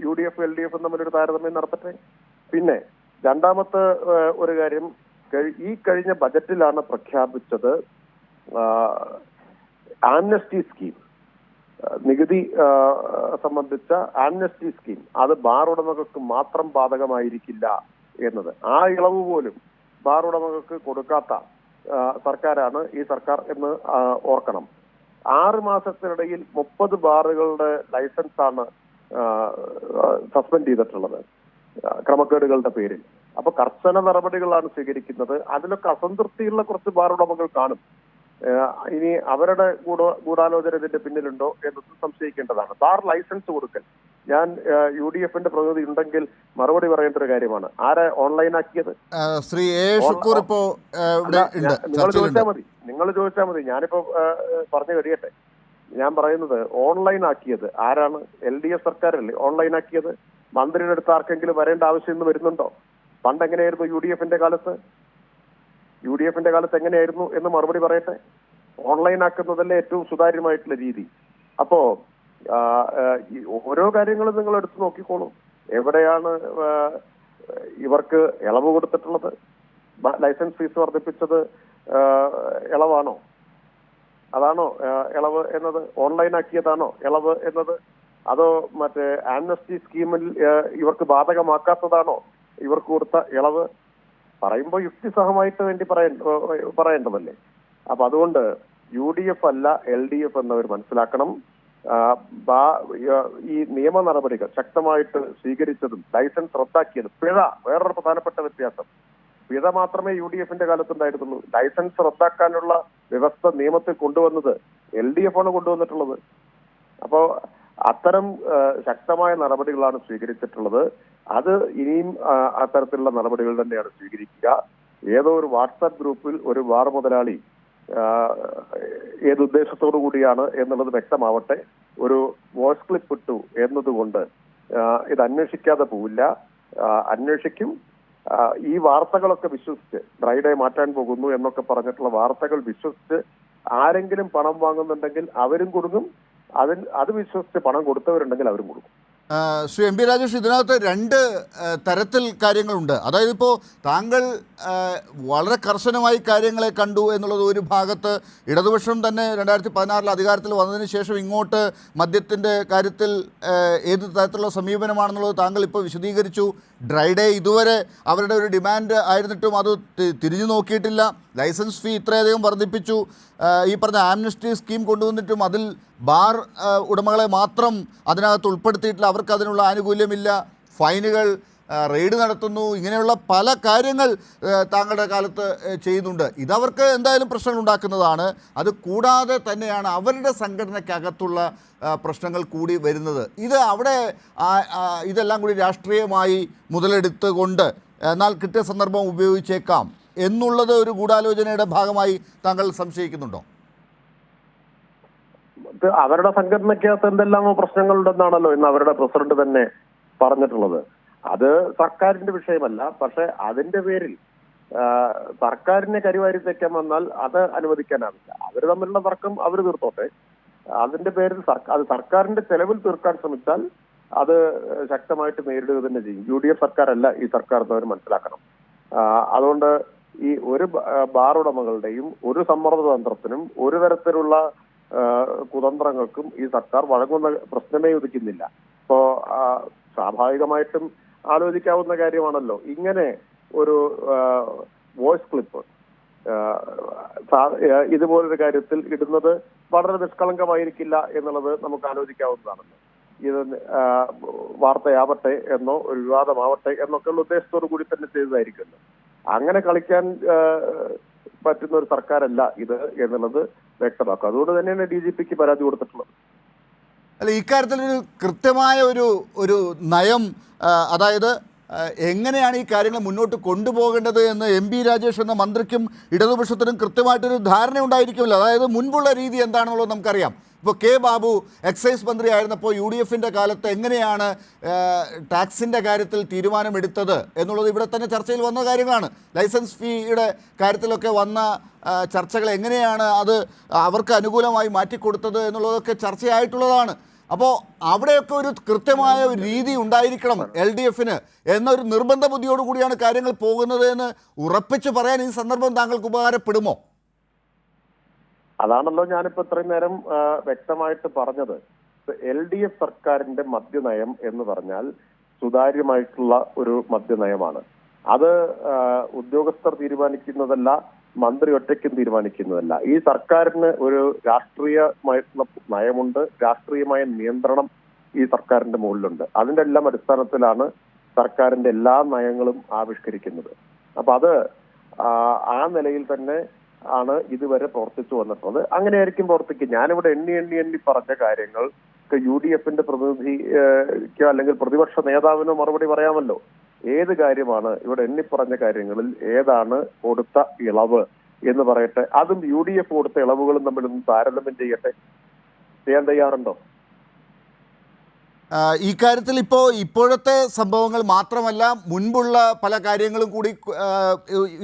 UDF LDF തമ്മിലൊരു താരതമ്യം നടത്തട്ടെ. പിന്നെ രണ്ടാമത്തെ ഒരു കാര്യം, ഈ കഴിഞ്ഞ ബജറ്റിലാണ് പ്രഖ്യാപിച്ചത് ആംനസ്റ്റി സ്കീം, നികുതി സംബന്ധിച്ച ആംനസ്റ്റി സ്കീം. അത് ബാർ ഉടമകൾക്ക് മാത്രം ബാധകമായിരിക്കില്ല എന്നത്. ആ ഇളവ് പോലും ബാർ ഉടമകൾക്ക് കൊടുക്കാത്ത സർക്കാരാണ് ഈ സർക്കാർ എന്ന് ഓർക്കണം. 6 മാസത്തിനിടയിൽ 30 ബാറുകളുടെ ലൈസൻസാണ് സസ്പെൻഡ് ചെയ്തിട്ടുള്ളത് ക്രമക്കേടുകളുടെ പേരിൽ. അപ്പൊ കർശന നടപടികളാണ് സ്വീകരിക്കുന്നത്. അതിലൊക്കെ അസംതൃപ്തിയുള്ള കുറച്ച് ബാർ ഉടമകൾ കാണും. ഇനി അവരുടെ ഗൂഢാലോചന ഇതിന്റെ പിന്നിലുണ്ടോ എന്നത് സംശയിക്കേണ്ടതാണ്. ബാർ ലൈസൻസ് കൊടുക്കൽ, ഞാൻ UDFന്റെ പ്രതിനിധി ഉണ്ടെങ്കിൽ മറുപടി പറയേണ്ട ഒരു കാര്യമാണ്. ആരെ ഓൺലൈനാക്കിയത്? ശ്രീ A. ഷുക്കൂർ ഇപ്പോ നിങ്ങൾ ചോദിച്ചാൽ മതി. ഞാനിപ്പോ പറഞ്ഞു കഴിയട്ടെ. ഞാൻ പറയുന്നത് ഓൺലൈൻ ആക്കിയത് ആരാണ്? LDF സർക്കാരല്ലേ ഓൺലൈൻ ആക്കിയത്. മന്ത്രിയുടെ അടുത്ത് ആർക്കെങ്കിലും വരേണ്ട ആവശ്യം ഇന്ന് വരുന്നുണ്ടോ? പണ്ട് എങ്ങനെയായിരുന്നു UDFന്റെ കാലത്ത്? UDFന്റെ കാലത്ത് എങ്ങനെയായിരുന്നു എന്ന് മറുപടി പറയട്ടെ. ഓൺലൈൻ ആക്കുന്നതല്ലേ ഏറ്റവും സുതാര്യമായിട്ടുള്ള രീതി. അപ്പോ ഓരോ കാര്യങ്ങളും നിങ്ങൾ എടുത്തു നോക്കിക്കോളൂ. എവിടെയാണ് ഇവർക്ക് ഇളവ് കൊടുത്തിട്ടുള്ളത്? ലൈസൻസ് ഫീസ് വർദ്ധിപ്പിച്ചത് ഇളവാണോ? അതാണോ ഇളവ് എന്നത്? ഓൺലൈൻ ആക്കിയതാണോ ഇളവ് എന്നത്? അതോ മറ്റേ ആംനസ്റ്റി സ്കീമിൽ ഇവർക്ക് ബാധകമാക്കാത്തതാണോ ഇവർക്ക് കൊടുത്ത ഇളവ്? പറയുമ്പോൾ യുക്തിസഹമായിട്ട് വേണ്ടി പറയേണ്ടതല്ലേ. അപ്പൊ അതുകൊണ്ട് UDF അല്ല LDF എന്നവർ മനസ്സിലാക്കണം. ഈ നിയമ നടപടികൾ ശക്തമായിട്ട് സ്വീകരിച്ചതും ലൈസൻസ് റദ്ദാക്കിയതും, പിഴ വേറൊരു പ്രധാനപ്പെട്ട വ്യത്യാസം, പിഴ മാത്രമേ UDFന്റെ കാലത്തുണ്ടായിരുന്നുള്ളൂ. ലൈസൻസ് റദ്ദാക്കാനുള്ള വ്യവസ്ഥ നിയമത്തിൽ കൊണ്ടുവന്നത് LDF ആണ് കൊണ്ടുവന്നിട്ടുള്ളത്. അപ്പോ അത്തരം ശക്തമായ നടപടികളാണ് സ്വീകരിച്ചിട്ടുള്ളത്. അത് ഇനിയും അത്തരത്തിലുള്ള നടപടികൾ തന്നെയാണ് സ്വീകരിക്കുക. ഏതോ ഒരു വാട്സാപ്പ് ഗ്രൂപ്പിൽ ഒരു ബാർ മുതലാളി ഏതുദ്ദേശത്തോടു കൂടിയാണ് എന്നുള്ളത് വ്യക്തമാവട്ടെ. ഒരു വോയിസ് ക്ലിപ്പ് ഇട്ടു എന്നതുകൊണ്ട് ഇത് അന്വേഷിക്കാതെ പോവില്ല, അന്വേഷിക്കും. ഈ വാർത്തകളൊക്കെ വിശ്വസിച്ച് ഫ്രൈഡേ മാറ്റാൻ പോകുന്നു എന്നൊക്കെ പറഞ്ഞിട്ടുള്ള വാർത്തകൾ വിശ്വസിച്ച് ആരെങ്കിലും പണം വാങ്ങുന്നുണ്ടെങ്കിൽ അവരും കൊടുക്കും. അത് വിശ്വസിച്ച് പണം കൊടുത്തവരുണ്ടെങ്കിൽ അവരും കൊടുക്കും. ശ്രീ എം പി രാജേഷ്, ഇതിനകത്ത് രണ്ട് തരത്തിൽ കാര്യങ്ങളുണ്ട്. അതായത് ഇപ്പോൾ താങ്കൾ വളരെ കർശനമായി കാര്യങ്ങളെ കണ്ടു എന്നുള്ളത് ഒരു ഭാഗത്ത്, ഇടതുപക്ഷം തന്നെ 2016 അധികാരത്തിൽ വന്നതിന് ശേഷം ഇങ്ങോട്ട് മദ്യത്തിൻ്റെ കാര്യത്തിൽ ഏത് തരത്തിലുള്ള സമീപനമാണെന്നുള്ളത് താങ്കൾ ഇപ്പോൾ വിശദീകരിച്ചു. ഡ്രൈ ഡേ ഇതുവരെ അവരുടെ ഒരു ഡിമാൻഡ് ആയിരുന്നിട്ടും അത് തിരിഞ്ഞു നോക്കിയിട്ടില്ല. ലൈസൻസ് ഫീ ഇത്രയധികം വർദ്ധിപ്പിച്ചു. ഈ പറഞ്ഞ ആംനസ്റ്റി സ്കീം കൊണ്ടുവന്നിട്ടും അതിൽ ബാർ ഉടമകളെ മാത്രം അതിനകത്ത് ഉൾപ്പെടുത്തിയിട്ടില്ല. അവർക്ക് അതിനുള്ള ആനുകൂല്യമില്ല. ഫൈനുകൾ, റെയ്ഡ് നടത്തുന്നു. ഇങ്ങനെയുള്ള പല കാര്യങ്ങൾ താങ്കളുടെ കാലത്ത് ചെയ്യുന്നുണ്ട്. ഇതവർക്ക് എന്തായാലും പ്രശ്നങ്ങൾ ഉണ്ടാക്കുന്നതാണ്. അത് കൂടാതെ തന്നെയാണ് അവരുടെ സംഘടനയ്ക്കകത്തുള്ള പ്രശ്നങ്ങൾ കൂടി വരുന്നത്. ഇത് അവിടെ ഇതെല്ലാം കൂടി രാഷ്ട്രീയമായി മുതലെടുത്തുകൊണ്ട് എന്നാൽ കിട്ടിയ സന്ദർഭം ഉപയോഗിച്ചേക്കാം എന്നുള്ളത് ഒരു ഗൂഢാലോചനയുടെ ഭാഗമായി താങ്കൾ സംശയിക്കുന്നുണ്ടോ? അവരുടെ സംഘടനയ്ക്കകത്ത് എന്തെല്ലാമോ പ്രശ്നങ്ങളുണ്ടെന്നാണല്ലോ ഇന്ന് അവരുടെ പ്രസിഡന്റ് തന്നെ പറഞ്ഞിട്ടുള്ളത്. അത് സർക്കാരിന്റെ വിഷയമല്ല. പക്ഷെ അതിന്റെ പേരിൽ സർക്കാരിനെ കരിവാരി തേക്കാൻ വന്നാൽ അത് അനുവദിക്കാനാവില്ല. അവർ തമ്മിലുള്ള തർക്കം അവർ തീർത്തോട്ടെ. അതിന്റെ പേരിൽ അത് സർക്കാരിന്റെ ചെലവിൽ തീർക്കാൻ ശ്രമിച്ചാൽ അത് ശക്തമായിട്ട് നേരിടുക തന്നെ ചെയ്യും. UDF സർക്കാരല്ല ഈ സർക്കാർ എന്ന് അവർ മനസ്സിലാക്കണം. അതുകൊണ്ട് ഈ ഒരു ബാർ ഉടമകളുടെയും ഒരു സമ്മർദ്ദ തന്ത്രത്തിനും ഒരു തരത്തിലുള്ള കുതന്ത്രങ്ങൾക്കും ഈ സർക്കാർ വഴങ്ങുന്ന പ്രശ്നമേ ഉദിക്കുന്നില്ല. ഇപ്പോ സ്വാഭാവികമായിട്ടും ആലോചിക്കാവുന്ന കാര്യമാണല്ലോ ഇങ്ങനെ ഒരു വോയിസ് ക്ലിപ്പ് ഇതുപോലൊരു കാര്യത്തിൽ ഇടുന്നത് വളരെ നിഷ്കളങ്കമായിരിക്കില്ല എന്നുള്ളത് നമുക്ക് ആലോചിക്കാവുന്നതാണല്ലോ. ഇത് വാർത്തയാവട്ടെ എന്നോ ഒരു വിവാദമാവട്ടെ എന്നൊക്കെയുള്ള ഉദ്ദേശത്തോടു കൂടി തന്നെ ചെയ്തതായിരിക്കുമല്ലോ. അങ്ങനെ കളിക്കാൻ പറ്റുന്ന ഒരു സർക്കാരല്ല ഇത് എന്നുള്ളത് വ്യക്തമാക്കും. അതുകൊണ്ട് തന്നെയാണ് DGPക്ക് പരാതി കൊടുത്തിട്ടുള്ളത്. അല്ല, ഇക്കാര്യത്തിൽ ഒരു കൃത്യമായ ഒരു നയം, അതായത് എങ്ങനെയാണ് ഈ കാര്യങ്ങൾ മുന്നോട്ട് കൊണ്ടുപോകേണ്ടത് എന്ന് MP രാജേഷ് എന്ന മന്ത്രിക്കും ഇടതുപക്ഷത്തിനും കൃത്യമായിട്ടൊരു ധാരണ ഉണ്ടായിരിക്കുമല്ലോ. അതായത് മുൻപുള്ള രീതി എന്താണെന്നുള്ളത് നമുക്കറിയാം. ഇപ്പോൾ K. ബാബു എക്സൈസ് മന്ത്രി ആയിരുന്നപ്പോൾ UDFൻ്റെ കാലത്ത് എങ്ങനെയാണ് ടാക്സിൻ്റെ കാര്യത്തിൽ തീരുമാനമെടുത്തത് എന്നുള്ളത് ഇവിടെ തന്നെ ചർച്ചയിൽ വന്ന കാര്യങ്ങളാണ്. ലൈസൻസ് ഫീയുടെ കാര്യത്തിലൊക്കെ വന്ന ചർച്ചകൾ എങ്ങനെയാണ് അത് അവർക്ക് അനുകൂലമായി മാറ്റിക്കൊടുത്തത് എന്നുള്ളതൊക്കെ ചർച്ചയായിട്ടുള്ളതാണ്. അപ്പോൾ അവിടെയൊക്കെ ഒരു കൃത്യമായ ഒരു രീതി ഉണ്ടായിരിക്കണം LDFന് എന്നൊരു നിർബന്ധ ബുദ്ധിയോടു കൂടിയാണ് കാര്യങ്ങൾ പോകുന്നത് എന്ന് ഉറപ്പിച്ച് പറയാൻ ഈ സന്ദർഭം താങ്കൾക്ക് ഉപകാരപ്പെടുമോ? അതാണല്ലോ ഞാനിപ്പോ ഇത്രയും നേരം വ്യക്തമായിട്ട് പറഞ്ഞത്. LDF സർക്കാരിന്റെ മദ്യനയം എന്ന് പറഞ്ഞാൽ സുതാര്യമായിട്ടുള്ള ഒരു മദ്യനയമാണ്. അത് ഉദ്യോഗസ്ഥർ തീരുമാനിക്കുന്നതല്ല, മന്ത്രി ഒറ്റയ്ക്കും തീരുമാനിക്കുന്നതല്ല. ഈ സർക്കാരിന് ഒരു രാഷ്ട്രീയമായിട്ടുള്ള നയമുണ്ട്, രാഷ്ട്രീയമായ നിയന്ത്രണം ഈ സർക്കാരിന്റെ മുകളിലുണ്ട്. അതിന്റെ എല്ലാം അടിസ്ഥാനത്തിലാണ് സർക്കാരിന്റെ എല്ലാ നയങ്ങളും ആവിഷ്കരിക്കുന്നത്. അപ്പൊ അത് ആ നിലയിൽ തന്നെ ആണ് ഇതുവരെ പ്രവർത്തിച്ചു വന്നിട്ടുള്ളത്. അങ്ങനെയായിരിക്കും പ്രവർത്തിക്കുക. ഞാനിവിടെ എണ്ണി പറഞ്ഞ കാര്യങ്ങൾ UDFന്റെ പ്രതിനിധിക്കോ അല്ലെങ്കിൽ പ്രതിപക്ഷ നേതാവിനോ മറുപടി പറയാമല്ലോ. ഏത് കാര്യമാണ് ഇവിടെ എണ്ണിപ്പറഞ്ഞ കാര്യങ്ങളിൽ ഏതാണ് കൊടുത്ത ഇളവ് എന്ന് പറയട്ടെ. അതും UDF കൊടുത്ത ഇളവുകളും തമ്മിലൊന്ന് താരതമ്യം ചെയ്യാൻ തയ്യാറുണ്ടോ? ഈ കാര്യത്തിൽ ഇപ്പോഴത്തെ സംഭവങ്ങൾ മാത്രമല്ല, മുൻപുള്ള പല കാര്യങ്ങളും കൂടി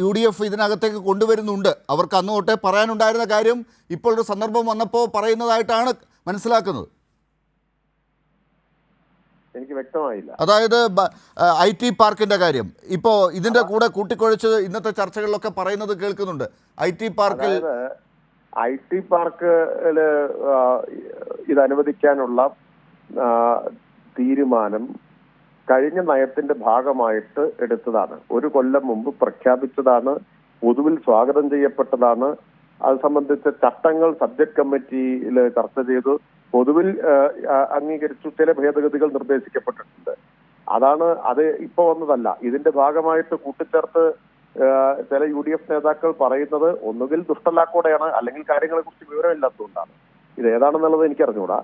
UDF ഇതിനകത്തേക്ക് കൊണ്ടുവരുന്നുണ്ട്. അവർക്ക് അന്ന് തൊട്ടേ പറയാനുണ്ടായിരുന്ന കാര്യം ഇപ്പോൾ ഒരു സന്ദർഭം വന്നപ്പോൾ പറയുന്നതായിട്ടാണ് മനസ്സിലാക്കുന്നത്. എനിക്ക് വ്യക്തമായില്ല. അതായത് IT പാർക്കിന്റെ കാര്യം ഇപ്പോൾ ഇതിന്റെ കൂടെ കൂട്ടിക്കൊഴിച്ച് ഇന്നത്തെ ചർച്ചകളിലൊക്കെ പറയുന്നത് കേൾക്കുന്നുണ്ട്. IT പാർക്കിൽ ഇത് അനുവദിക്കാനുള്ള തീരുമാനം കഴിഞ്ഞ നയത്തിന്റെ ഭാഗമായിട്ട് എടുത്തതാണ്. ഒരു കൊല്ലം മുമ്പ് പ്രഖ്യാപിച്ചതാണ്, പൊതുവിൽ സ്വാഗതം ചെയ്യപ്പെട്ടതാണ്. അത് സംബന്ധിച്ച ചട്ടങ്ങൾ സബ്ജക്ട് കമ്മിറ്റിയിൽ ചർച്ച ചെയ്തു, പൊതുവിൽ അംഗീകരിച്ചു. ചില ഭേദഗതികൾ നിർദ്ദേശിക്കപ്പെട്ടിട്ടുണ്ട്. അത് ഇപ്പൊ വന്നതല്ല. ഇതിന്റെ ഭാഗമായിട്ട് കൂട്ടിച്ചേർത്ത് ചില UDF നേതാക്കൾ പറയുന്നത് ഒന്നുകിൽ ദുഷ്ടലാക്കോടെയാണ്, അല്ലെങ്കിൽ കാര്യങ്ങളെ കുറിച്ച് വിവരമില്ലാത്തതുകൊണ്ടാണ്. ഇത് ഏതാണെന്നുള്ളത് എനിക്ക് അറിഞ്ഞുകൂടാ.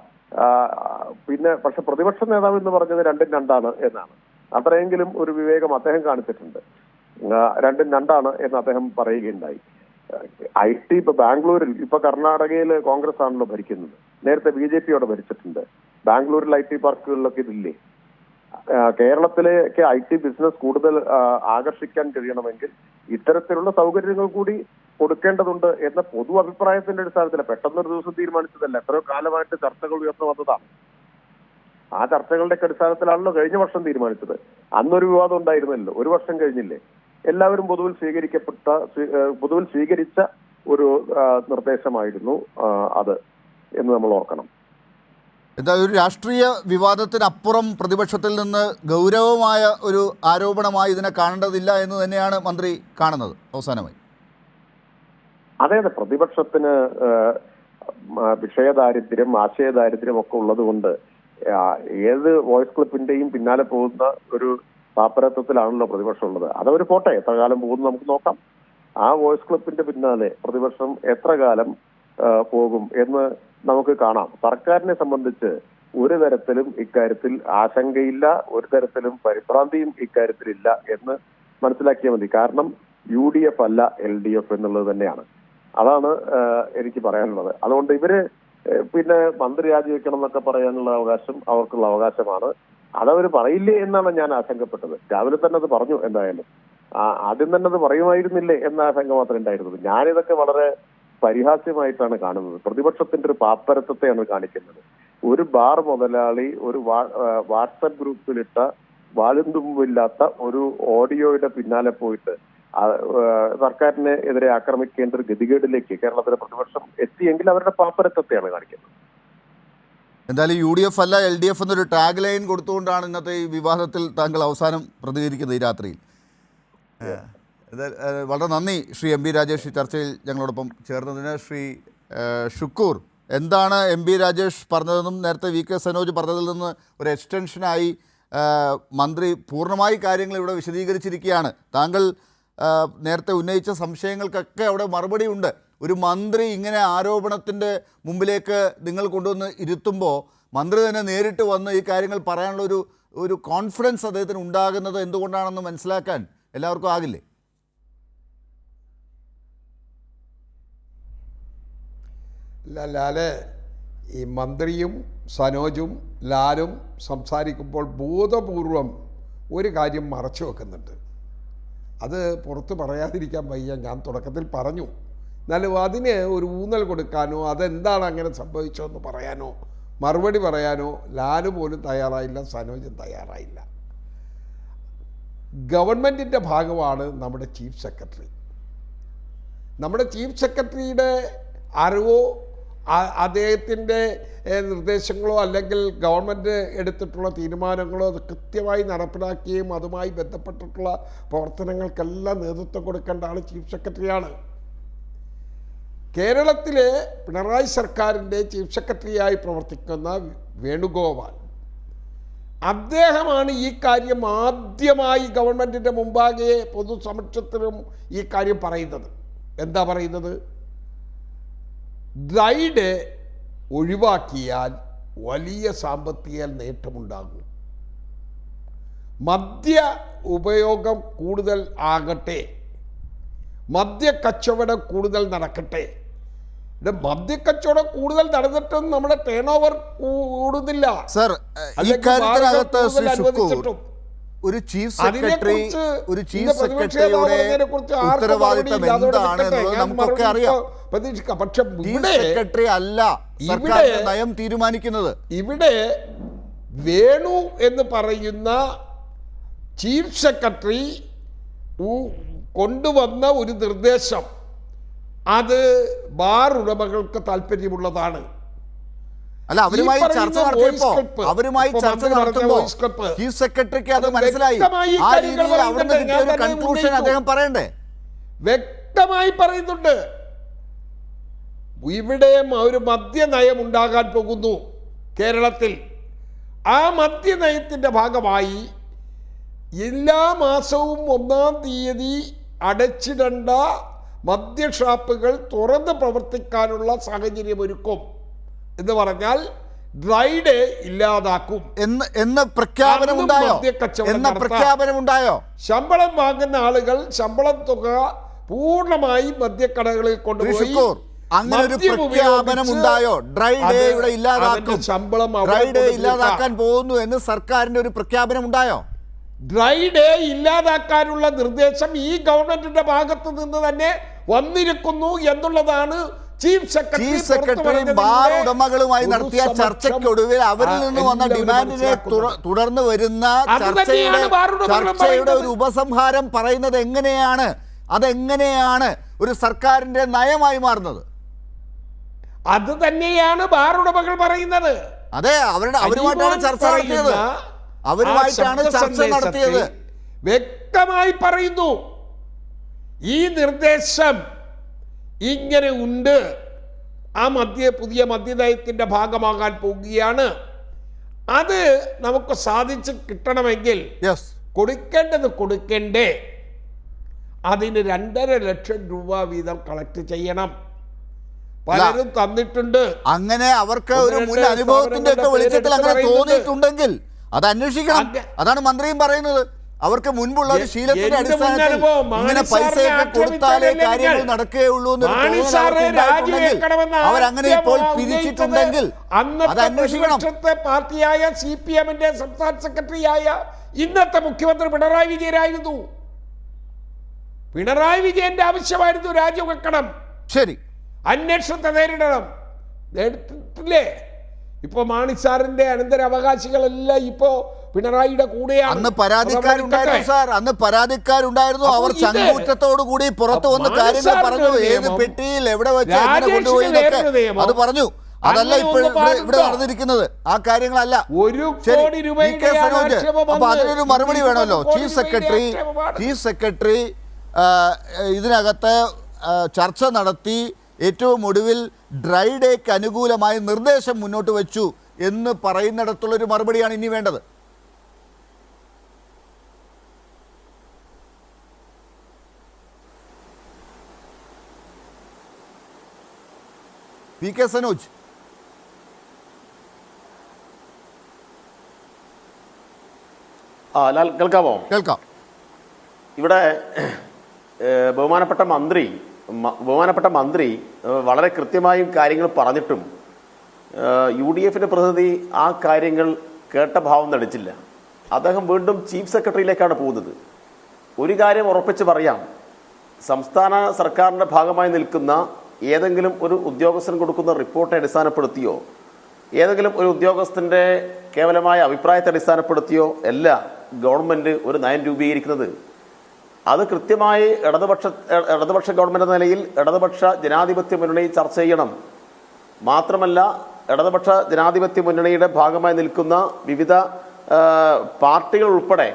പിന്നെ പക്ഷെ പ്രതിപക്ഷ നേതാവ് എന്ന് പറഞ്ഞത് രണ്ടും രണ്ടാണ് എന്നാണ്. അത്രയെങ്കിലും ഒരു വിവേകം അദ്ദേഹം കാണിച്ചിട്ടുണ്ട്. രണ്ടും രണ്ടാണ് എന്ന് അദ്ദേഹം പറയുകയുണ്ടായി. IT ഇപ്പൊ ബാംഗ്ലൂരിൽ, ഇപ്പൊ കർണാടകയിൽ കോൺഗ്രസ് ആണല്ലോ ഭരിക്കുന്നത്. നേരത്തെ BJP യോടെ ഭരിച്ചിട്ടുണ്ട്. ബാംഗ്ലൂരിൽ IT പാർക്കുകളിലൊക്കെ ഇതില്ലേ? കേരളത്തിലേക്ക് IT ബിസിനസ് കൂടുതൽ ആകർഷിക്കാൻ കഴിയണമെങ്കിൽ ഇത്തരത്തിലുള്ള സൗകര്യങ്ങൾ കൂടി കൊടുക്കേണ്ടതുണ്ട് എന്ന പൊതു അഭിപ്രായത്തിന്റെ അടിസ്ഥാനത്തിൽ പെട്ടെന്നൊരു ദിവസം തീരുമാനിച്ചതല്ല. എത്രയോ കാലമായിട്ട് ചർച്ചകൾ ഉയർന്നു വന്നതാണ്. ആ ചർച്ചകളുടെ അടിസ്ഥാനത്തിലാണല്ലോ കഴിഞ്ഞ വർഷം തീരുമാനിച്ചത്. അന്നൊരു വിവാദം ഉണ്ടായിരുന്നല്ലോ, ഒരു വർഷം കഴിഞ്ഞില്ലേ. എല്ലാവരും പൊതുവിൽ സ്വീകരിച്ച ഒരു നിർദ്ദേശമായിരുന്നു അത് എന്ന് നമ്മൾ ഓർക്കണം. എന്താ ഒരു രാഷ്ട്രീയ വിവാദത്തിനപ്പുറം പ്രതിപക്ഷത്തിൽ നിന്ന് ഗൗരവമായ ഒരു ആരോപണമായി ഇതിനെ കാണേണ്ടതില്ല എന്ന് തന്നെയാണ് മന്ത്രി കാണുന്നത്. അവസാനമായി അതെ, പ്രതിപക്ഷത്തിന് വിഷയദാരിദ്ര്യം, ആശയദാരിദ്ര്യം ഒക്കെ ഉള്ളത് കൊണ്ട് ഏത് വോയിസ് ക്ലിപ്പിന്റെയും പിന്നാലെ പോകുന്ന ഒരു പാപ്പരത്വത്തിലാണല്ലോ പ്രതിപക്ഷം ഉള്ളത്. അതവർ പോട്ടെ, എത്ര കാലം പോകുന്നു നമുക്ക് നോക്കാം. ആ വോയിസ് ക്ലിപ്പിന്റെ പിന്നാലെ പ്രതിപക്ഷം എത്ര കാലം പോകും എന്ന് നമുക്ക് കാണാം. സർക്കാരിനെ സംബന്ധിച്ച് ഒരു തരത്തിലും ഇക്കാര്യത്തിൽ ആശങ്കയില്ല, ഒരു തരത്തിലും പരിഭ്രാന്തിയും ഇക്കാര്യത്തിലില്ല എന്ന് മനസ്സിലാക്കിയാൽ മതി. കാരണം UDF അല്ല LDF എന്നുള്ളത് തന്നെയാണ്. അതാണ് എനിക്ക് പറയാനുള്ളത്. അതുകൊണ്ട് ഇവര് പിന്നെ മന്ത്രി രാജിവെക്കണം എന്നൊക്കെ പറയാനുള്ള അവകാശം അവർക്കുള്ള അവകാശമാണ്. അതവർ പറയില്ലേ എന്നാണ് ഞാൻ ആശങ്കപ്പെട്ടത്. രാവിലെ തന്നെ അത് പറഞ്ഞു. എന്തായാലും ആദ്യം തന്നെ അത് പറയുമായിരുന്നില്ലേ എന്ന ആശങ്ക മാത്രമേ ഉണ്ടായിരുന്നത്. ഞാനിതൊക്കെ വളരെ പരിഹാസ്യമായിട്ടാണ് കാണുന്നത്. പ്രതിപക്ഷത്തിന്റെ ഒരു പാപ്പരത്വത്തെയാണ് കാണിക്കുന്നത്. ഒരു ബാർ മുതലാളി ഒരു വാട്സപ്പ് ഗ്രൂപ്പിലിട്ട വാലും തുമ്പില്ലാത്ത ഒരു ഓഡിയോയുടെ പിന്നാലെ പോയിട്ട് സർക്കാരിന് എതിരെ ആക്രമിക്കേണ്ട ഒരു ഗതികേടിലേക്ക് കേരളത്തിലെ പ്രതിപക്ഷം എത്തിയെങ്കിൽ അവരുടെ പാപ്പരത്വത്തെയാണ് കാണിക്കുന്നത്. എന്തായാലും UDF അല്ല LDF എന്നൊരു ടാഗ് ലൈൻ കൊടുത്തുകൊണ്ടാണ് ഇന്നത്തെ ഈ വിവാദത്തിൽ താങ്കൾ അവസാനം പ്രതികരിക്കുന്നത് ഈ രാത്രിയിൽ. വളരെ നന്ദി ശ്രീ MB രാജേഷ് ഈ ചർച്ചയിൽ ഞങ്ങളോടൊപ്പം ചേർന്നതിന്. ശ്രീ ഷുക്കൂർ, എന്താണ് MB രാജേഷ് പറഞ്ഞതെന്നും നേരത്തെ VK സനോജ് പറഞ്ഞതിൽ നിന്ന് ഒരു എക്സ്റ്റൻഷനായി മന്ത്രി പൂർണ്ണമായി കാര്യങ്ങൾ ഇവിടെ വിശദീകരിച്ചിരിക്കുകയാണ്. താങ്കൾ നേരത്തെ ഉന്നയിച്ച സംശയങ്ങൾക്കൊക്കെ അവിടെ മറുപടി ഉണ്ട്. ഒരു മന്ത്രി ഇങ്ങനെ ആരോപണത്തിൻ്റെ മുമ്പിലേക്ക് നിങ്ങൾ കൊണ്ടുവന്ന് ഇരുത്തുമ്പോൾ മന്ത്രി തന്നെ നേരിട്ട് വന്ന് ഈ കാര്യങ്ങൾ പറയാനുള്ള ഒരു കോൺഫിഡൻസ് അദ്ദേഹത്തിന് ഉണ്ടാകുന്നത് എന്തുകൊണ്ടാണെന്ന് മനസ്സിലാക്കാൻ എല്ലാവർക്കും ആകില്ലേ? ലാലെ, ഈ മന്ത്രിയും സനോജും ലാലും സംസാരിക്കുമ്പോൾ ബോധപൂർവം ഒരു കാര്യം മറച്ചു വെക്കുന്നുണ്ട്. അത് പുറത്ത് പറയാതിരിക്കാൻ വയ്യ. ഞാൻ തുടക്കത്തിൽ പറഞ്ഞു. എന്നാലും അതിന് ഒരു ഊന്നൽ കൊടുക്കാനോ അതെന്താണ് അങ്ങനെ സംഭവിച്ചതെന്ന് പറയാനോ മറുപടി പറയാനോ ലാല് പോലും തയ്യാറായില്ല, സനോജും തയ്യാറായില്ല. ഗവൺമെൻറ്റിൻ്റെ ഭാഗമാണ് നമ്മുടെ ചീഫ് സെക്രട്ടറി. നമ്മുടെ ചീഫ് സെക്രട്ടറിയുടെ അറിവോ അദ്ദേഹത്തിൻ്റെ നിർദ്ദേശങ്ങളോ അല്ലെങ്കിൽ ഗവൺമെൻറ് എടുത്തിട്ടുള്ള തീരുമാനങ്ങളോ അത് കൃത്യമായി നടപ്പിലാക്കുകയും അതുമായി ബന്ധപ്പെട്ടിട്ടുള്ള പ്രവർത്തനങ്ങൾക്കെല്ലാം നേതൃത്വം കൊടുക്കേണ്ട ആൾ ചീഫ് സെക്രട്ടറിയാണ്. കേരളത്തിലെ പിണറായി സർക്കാരിൻ്റെ ചീഫ് സെക്രട്ടറിയായി പ്രവർത്തിക്കുന്ന വേണുഗോപാൽ, അദ്ദേഹമാണ് ഈ കാര്യം ആദ്യമായി ഗവൺമെൻറ്റിൻ്റെ മുമ്പാകെ പൊതുസമക്ഷത്തിലും ഈ കാര്യം പറയുന്നത്. എന്താ പറയുന്നത്? ഡ്രൈഡ് ഒഴിവാക്കിയാൽ വലിയ സാമ്പത്തിക നേട്ടമുണ്ടാകും. മദ്യ ഉപയോഗം കൂടുതൽ ആകട്ടെ, മദ്യക്കച്ചവടം കൂടുതൽ നടക്കട്ടെ. മദ്യക്കച്ചവടം കൂടുതൽ നടന്നിട്ടും നമ്മുടെ ടേൺ ഓവർ കൂടുന്നില്ല. സർ, ഈ കാര്യത്തിനകത്ത് ഒരു ചീഫ് സെക്രട്ടറിയുടെ ഉത്തരവാദിത്തം എന്താണെന്ന് നമുക്കൊക്കെ അറിയാം. പ്രതീക്ഷിക്കാം. പക്ഷെ ചീഫ് സെക്രട്ടറി അല്ല സർക്കാരിന്റെ നയം തീരുമാനിക്കുന്നത്. ഇവിടെ വേണു എന്ന് പറയുന്ന ചീഫ് സെക്രട്ടറി കൊണ്ടുവന്ന ഒരു നിർദ്ദേശം അത് ബാർ ഉടമകൾക്ക് താല്പര്യമുള്ളതാണ്. അല്ല, അവരുമായി ചർച്ച നടത്തുമ്പോൾ ചീഫ് സെക്രട്ടറിക്ക് അത് മനസ്സിലായി. ആ രീതിയിൽ അവിടുന്ന് കിട്ടിയ ഒരു കൺക്ലൂഷൻ അദ്ദേഹം പറയണ്ടേ? വ്യക്തമായി പറയുന്നുണ്ട്. ഇവിടെ ഒരു മദ്യനയം ഉണ്ടാകാൻ പോകുന്നു കേരളത്തിൽ. ആ മദ്യനയത്തിൻ്റെ ഭാഗമായി എല്ലാ മാസവും 1-ാം തീയതി അടച്ചിടേണ്ട മദ്യഷാപ്പുകൾ തുറന്ന് പ്രവർത്തിക്കാനുള്ള സാഹചര്യം ഒരുക്കും എന്ന് പറഞ്ഞാൽ ഡ്രൈഡ് ഇല്ലാതാക്കും എന്ന പ്രഖ്യാപനമുണ്ടായോ? ശമ്പളം വാങ്ങുന്ന ആളുകൾ ശമ്പളം തുക പൂർണ്ണമായി മദ്യക്കടകളിൽ കൊണ്ടുപോയി ഇല്ലാതാക്കാൻ പോകുന്നു എന്ന് സർക്കാരിന്റെ ഒരു പ്രഖ്യാപനം ഉണ്ടായോ? ഡ്രൈ ഡേ ഇല്ലാതാക്കാനുള്ള നിർദ്ദേശം ഈ ഗവൺമെന്റിന്റെ ഭാഗത്ത് നിന്ന് തന്നെ വന്നിരിക്കുന്നു എന്നുള്ളതാണ് ചീഫ് സെക്രട്ടറി ബാർ ഉടമകളുമായി നടത്തിയ ചർച്ചയ്ക്കൊടുവിൽ അവരിൽ നിന്ന് വന്ന ഡിമാൻഡിനെ തുടർന്ന് വരുന്ന ചർച്ചയുടെ ഒരു ഉപസംഹാരം പറയുന്നത് എങ്ങനെയാണ്, അതെങ്ങനെയാണ് ഒരു സർക്കാരിന്റെ നയമായി മാറുന്നത്? അത് തന്നെയാണ് ബാർ ഉടമകൾ പറയുന്നത്. അതെ, അവരുമായിട്ടാണ് ചർച്ച നടത്തിയത്. അവരുമായിട്ടാണ് ചർച്ച നടത്തിയത്. വ്യക്തമായി പറയുന്നു ഈ നിർദ്ദേശം ഇങ്ങനെ ഉണ്ട്, ആ പുതിയ മദ്യനയത്തിന്റെ ഭാഗമാകാൻ പോകുകയാണ്. അത് നമുക്ക് സാധിച്ചു കിട്ടണമെങ്കിൽ കൊടുക്കേണ്ടത് കൊടുക്കണ്ടേ, അതിന് 2.5 ലക്ഷം രൂപ വീതം കളക്ട് ചെയ്യണം. പലരും തന്നിട്ടുണ്ട്. അങ്ങനെ അവർക്ക് ഒരു മുൻ അനുഭവത്തിന്റെ ഒക്കെ വെളിച്ചത്തിൽ അങ്ങനെ തോന്നിയിട്ടുണ്ടെങ്കിൽ അത് അന്വേഷിക്കണം. അതാണ് മന്ത്രിയും പറയുന്നത്. അവർക്ക് മുൻപുള്ള ഒരു ശീലത്തിന്റെ അടിസ്ഥാനത്തിൽ ഇങ്ങനെ പൈസയൊക്കെ കൊടുത്താലേ കാര്യങ്ങൾ നടക്കുകയുള്ളൂ അവരങ്ങനെ ഇപ്പോൾ പിരിച്ചിട്ടുണ്ടെങ്കിൽ അത് അന്വേഷിക്കണം. പാർട്ടിയായ CPM-ന്റെ സംസ്ഥാന സെക്രട്ടറിയായ ഇന്നത്തെ മുഖ്യമന്ത്രി പിണറായി വിജയനായിരുന്നു. പിണറായി വിജയന്റെ ആവശ്യമായിരുന്നു രാജിവെക്കണം, ശരി, അന്വേഷണത്തെ നേരിടണം. നേരിട്ടില്ലേ? ഇപ്പൊ മാണി സാറിന്റെ അനന്തരാവകാശികളെല്ലാം ഇപ്പോ പിണറായിയുടെ കൂടെയാണ്. അന്ന് പരാതിക്കാരുണ്ടായിരുന്നു സാർ, അന്ന് പരാതിക്കാരുണ്ടായിരുന്നു. അവർ ചങ്കൂറ്റത്തോടു കൂടി പുറത്തു വന്ന് കാര്യങ്ങൾ പറഞ്ഞു, ഏത് പെട്ടിയിൽ എവിടെ വെച്ച് എങ്ങനെ കൊണ്ടുപോയി അത് പറഞ്ഞു. അതല്ല ഇപ്പോൾ ഇവിടെ നടന്നിരിക്കുന്നത്, ആ കാര്യങ്ങളല്ല. 1 കോടി രൂപയുടെ അപ്പൊ അതിനൊരു മറുപടി വേണമല്ലോ. ചീഫ് സെക്രട്ടറി ഇതിനകത്ത് ചർച്ച നടത്തി ഏറ്റവും ഒടുവിൽ ഡ്രൈ ഡേക്ക് അനുകൂലമായി നിർദ്ദേശം മുന്നോട്ട് വെച്ചു എന്ന് പറയുന്നിടത്തുള്ളൊരു മറുപടിയാണ് ഇനി വേണ്ടത്. പി കെ സനോജ്, ലാൽ കേൾക്കാമോ? കേൾക്കാം. ഇവിടെ ബഹുമാനപ്പെട്ട മന്ത്രി വളരെ കൃത്യമായും കാര്യങ്ങൾ പറഞ്ഞിട്ടും UDF-ന്റെ പ്രതിനിധി ആ കാര്യങ്ങൾ കേട്ട ഭാവം നടിച്ചില്ല. അദ്ദേഹം വീണ്ടും ചീഫ് സെക്രട്ടറിയിലേക്കാണ് പോകുന്നത്. ഒരു കാര്യം ഉറപ്പിച്ച് പറയാം, സംസ്ഥാന സർക്കാരിൻ്റെ ഭാഗമായി നിൽക്കുന്ന ഏതെങ്കിലും ഒരു ഉദ്യോഗസ്ഥൻ കൊടുക്കുന്ന റിപ്പോർട്ടെ അടിസ്ഥാനപ്പെടുത്തിയോ ഏതെങ്കിലും ഒരു ഉദ്യോഗസ്ഥൻ്റെ കേവലമായ അഭിപ്രായത്തെ അടിസ്ഥാനപ്പെടുത്തിയോ അല്ല ഗവൺമെൻറ് ഒരു നയം രൂപീകരിക്കുന്നത്. അത് കൃത്യമായി ഇടതുപക്ഷ ഗവൺമെൻറ് എന്ന നിലയിൽ ഇടതുപക്ഷ ജനാധിപത്യ മുന്നണി ചർച്ച ചെയ്യണം. മാത്രമല്ല, ഇടതുപക്ഷ ജനാധിപത്യ മുന്നണിയുടെ ഭാഗമായി നിൽക്കുന്ന വിവിധ പാർട്ടികൾ ഉൾപ്പെടെ,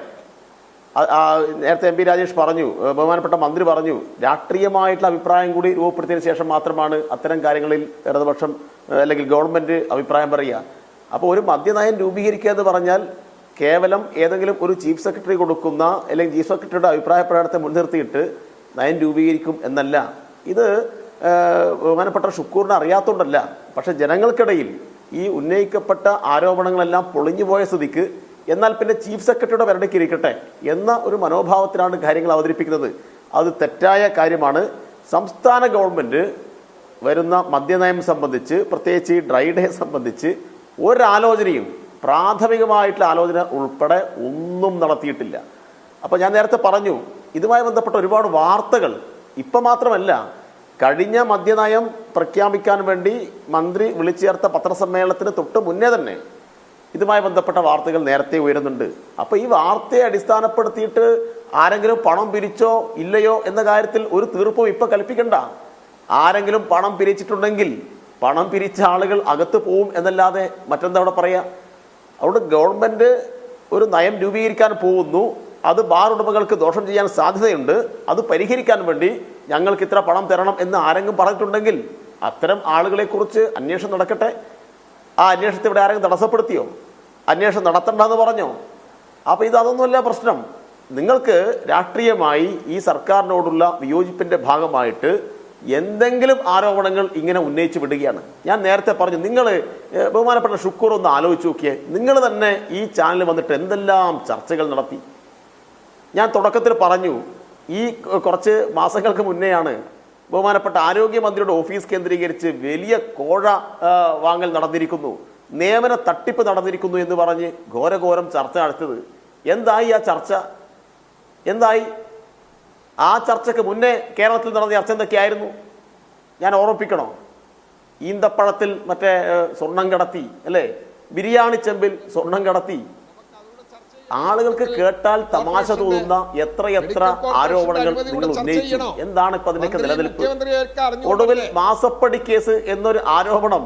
നേരത്തെ MP രാജേഷ് പറഞ്ഞു, ബഹുമാനപ്പെട്ട മന്ത്രി പറഞ്ഞു, രാഷ്ട്രീയമായിട്ടുള്ള അഭിപ്രായം കൂടി രൂപപ്പെടുത്തിയതിനു ശേഷം മാത്രമാണ് അത്തരം കാര്യങ്ങളിൽ ഇടതുപക്ഷം അല്ലെങ്കിൽ ഗവൺമെൻറ് അഭിപ്രായം പറയുക. അപ്പോൾ ഒരു മദ്യനയം രൂപീകരിക്കുക എന്ന് പറഞ്ഞാൽ കേവലം ഏതെങ്കിലും ഒരു ചീഫ് സെക്രട്ടറി കൊടുക്കുന്ന അല്ലെങ്കിൽ ചീഫ് സെക്രട്ടറിയുടെ അഭിപ്രായ പ്രകടനത്തെ മുൻനിർത്തിയിട്ട് നയം രൂപീകരിക്കും എന്നല്ല. ഇത് ബഹുമാനപ്പെട്ട ഷുക്കൂറിനെ അറിയാത്തതുകൊണ്ടല്ല, പക്ഷെ ജനങ്ങൾക്കിടയിൽ ഈ ഉന്നയിക്കപ്പെട്ട ആരോപണങ്ങളെല്ലാം പൊളിഞ്ഞുപോയ സ്ഥിതിക്ക് എന്നാൽ പിന്നെ ചീഫ് സെക്രട്ടറിയുടെ വരടയ്ക്ക് ഇരിക്കട്ടെ എന്ന ഒരു മനോഭാവത്തിലാണ് കാര്യങ്ങൾ അവതരിപ്പിക്കുന്നത്. അത് തെറ്റായ കാര്യമാണ്. സംസ്ഥാന ഗവൺമെൻറ് വരുന്ന മദ്യനയം സംബന്ധിച്ച്, പ്രത്യേകിച്ച് ഈ ഡ്രൈ ഡേ സംബന്ധിച്ച് ഒരാലോചനയും പ്രാഥമികമായിട്ടുള്ള ആലോചന ഉൾപ്പെടെ ഒന്നും നടത്തിയിട്ടില്ല. അപ്പോൾ ഞാൻ നേരത്തെ പറഞ്ഞു, ഇതുമായി ബന്ധപ്പെട്ട ഒരുപാട് വാർത്തകൾ ഇപ്പം മാത്രമല്ല, കഴിഞ്ഞ മദ്യനയം പ്രഖ്യാപിക്കാൻ വേണ്ടി മന്ത്രി വിളിച്ചു ചേർത്ത പത്രസമ്മേളനത്തിന് തൊട്ട് മുന്നേ തന്നെ ഇതുമായി ബന്ധപ്പെട്ട വാർത്തകൾ നേരത്തെ ഉയരുന്നുണ്ട്. അപ്പോൾ ഈ വാർത്തയെ അടിസ്ഥാനപ്പെടുത്തിയിട്ട് ആരെങ്കിലും പണം പിരിച്ചോ ഇല്ലയോ എന്ന കാര്യത്തിൽ ഒരു തീർപ്പും ഇപ്പം കൽപ്പിക്കണ്ട. ആരെങ്കിലും പണം പിരിച്ചിട്ടുണ്ടെങ്കിൽ പണം പിരിച്ച ആളുകൾ അകത്ത് പോവും എന്നല്ലാതെ മറ്റെന്താ അവിടെ പറയാ? അവിടെ ഗവൺമെൻറ് ഒരു നയം രൂപീകരിക്കാൻ പോകുന്നു, അത് ബാർ ഉടമകൾക്ക് ദോഷം ചെയ്യാൻ സാധ്യതയുണ്ട്, അത് പരിഹരിക്കാൻ വേണ്ടി ഞങ്ങൾക്ക് ഇത്ര പണം തരണം എന്ന് ആരെങ്കിലും പറഞ്ഞിട്ടുണ്ടെങ്കിൽ അത്തരം ആളുകളെക്കുറിച്ച് അന്വേഷണം നടക്കട്ടെ. ആ അന്വേഷണത്തെ ഇവിടെ ആരെങ്കിലും തടസ്സപ്പെടുത്തിയോ? അന്വേഷണം നടത്തണ്ടെന്ന് പറഞ്ഞോ? അപ്പോൾ അതൊന്നുമല്ല പ്രശ്നം. നിങ്ങൾക്ക് രാഷ്ട്രീയമായി ഈ സർക്കാരിനോടുള്ള വിയോജിപ്പിൻ്റെ ഭാഗമായിട്ട് എന്തെങ്കിലും ആരോപണങ്ങൾ ഇങ്ങനെ ഉന്നയിച്ച് വിടുകയാണ്. ഞാൻ നേരത്തെ പറഞ്ഞു, നിങ്ങൾ ബഹുമാനപ്പെട്ട ഷുക്കൂർ ഒന്ന് ആലോചിച്ച് നോക്കിയേ, നിങ്ങൾ തന്നെ ഈ ചാനലിൽ വന്നിട്ട് എന്തെല്ലാം ചർച്ചകൾ നടത്തി. ഞാൻ തുടക്കത്തിൽ പറഞ്ഞു, ഈ കുറച്ച് മാസങ്ങൾക്ക് മുന്നെയാണ് ബഹുമാനപ്പെട്ട ആരോഗ്യമന്ത്രിയുടെ ഓഫീസ് കേന്ദ്രീകരിച്ച് വലിയ കോഴ വാങ്ങൽ നടന്നിരിക്കുന്നു, നിയമന തട്ടിപ്പ് നടന്നിരിക്കുന്നു എന്ന് പറഞ്ഞ് ഘോരഘോരം ചർച്ച നടത്തിയത്. എന്തായി ആ ചർച്ച? എന്തായി? ആ ചർച്ചയ്ക്ക് മുന്നേ കേരളത്തിൽ നടന്ന ചർച്ച എന്തൊക്കെയായിരുന്നു? ഞാൻ ഓർമ്മിപ്പിക്കണോ? ഈന്തപ്പഴത്തിൽ മറ്റേ സ്വർണം കടത്തി, അല്ലേ, ബിരിയാണി ചെമ്പിൽ സ്വർണം കടത്തി. ആളുകൾക്ക് കേട്ടാൽ തമാശ തോന്നുന്ന എത്രയെത്ര ആരോപണങ്ങൾ നിങ്ങൾ ഉന്നയിച്ചു. എന്താണ് ഇപ്പൊ അതിന്റെയൊക്കെ നിലനിൽപ്പ്? ഒടുവിൽ മാസപ്പടി കേസ് എന്നൊരു ആരോപണം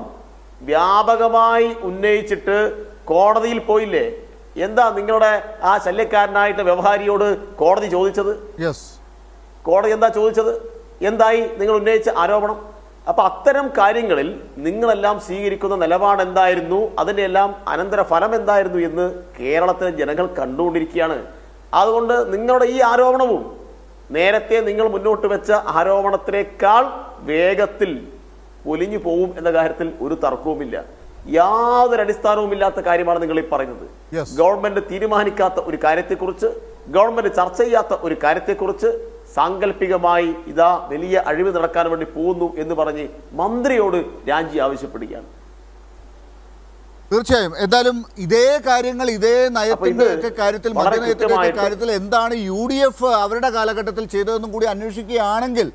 വ്യാപകമായി ഉന്നയിച്ചിട്ട് കോടതിയിൽ പോയില്ലേ? എന്താ നിങ്ങളുടെ ആ ശല്യക്കാരനായിട്ട് വ്യവഹാരിയോട് കോടതി ചോദിച്ചത്? കോടതി എന്താ ചോദിച്ചത്? എന്തായി നിങ്ങൾ ഉന്നയിച്ച ആരോപണം? അപ്പൊ അത്തരം കാര്യങ്ങളിൽ നിങ്ങളെല്ലാം സ്വീകരിക്കുന്ന നിലപാട് എന്തായിരുന്നു, അതിന്റെ എല്ലാം അനന്തര ഫലം എന്തായിരുന്നു എന്ന് കേരളത്തിലെ ജനങ്ങൾ കണ്ടുകൊണ്ടിരിക്കുകയാണ്. അതുകൊണ്ട് നിങ്ങളുടെ ഈ ആരോപണവും നേരത്തെ നിങ്ങൾ മുന്നോട്ട് വെച്ച ആരോപണത്തിനേക്കാൾ വേഗത്തിൽ ഒലിഞ്ഞു പോവും എന്ന കാര്യത്തിൽ ഒരു തർക്കവുമില്ല. യാതൊരു അടിസ്ഥാനവുമില്ലാത്ത കാര്യമാണ് നിങ്ങൾ ഈ പറയുന്നത്. ഗവൺമെന്റ് തീരുമാനിക്കാത്ത ഒരു കാര്യത്തെക്കുറിച്ച്, ഗവൺമെന്റ് ചർച്ച ചെയ്യാത്ത ഒരു കാര്യത്തെക്കുറിച്ച് സാങ്കല്പികമായി ഇതാ വലിയ അഴിവ് നടക്കാൻ വേണ്ടി പോകുന്നു എന്ന് പറഞ്ഞ് മന്ത്രിയോട് രാജി ആവശ്യപ്പെടുകയാണ്. തീർച്ചയായും. എന്തായാലും ഇതേ കാര്യങ്ങൾ, ഇതേ നയത്തിന്റെ ഒക്കെ കാര്യത്തിൽ, മദ്യനയത്തിന്റെ കാര്യത്തിൽ എന്താണ് UDF അവരുടെ കാലഘട്ടത്തിൽ ചെയ്തതെന്നും കൂടി അന്വേഷിക്കുകയാണെങ്കിൽ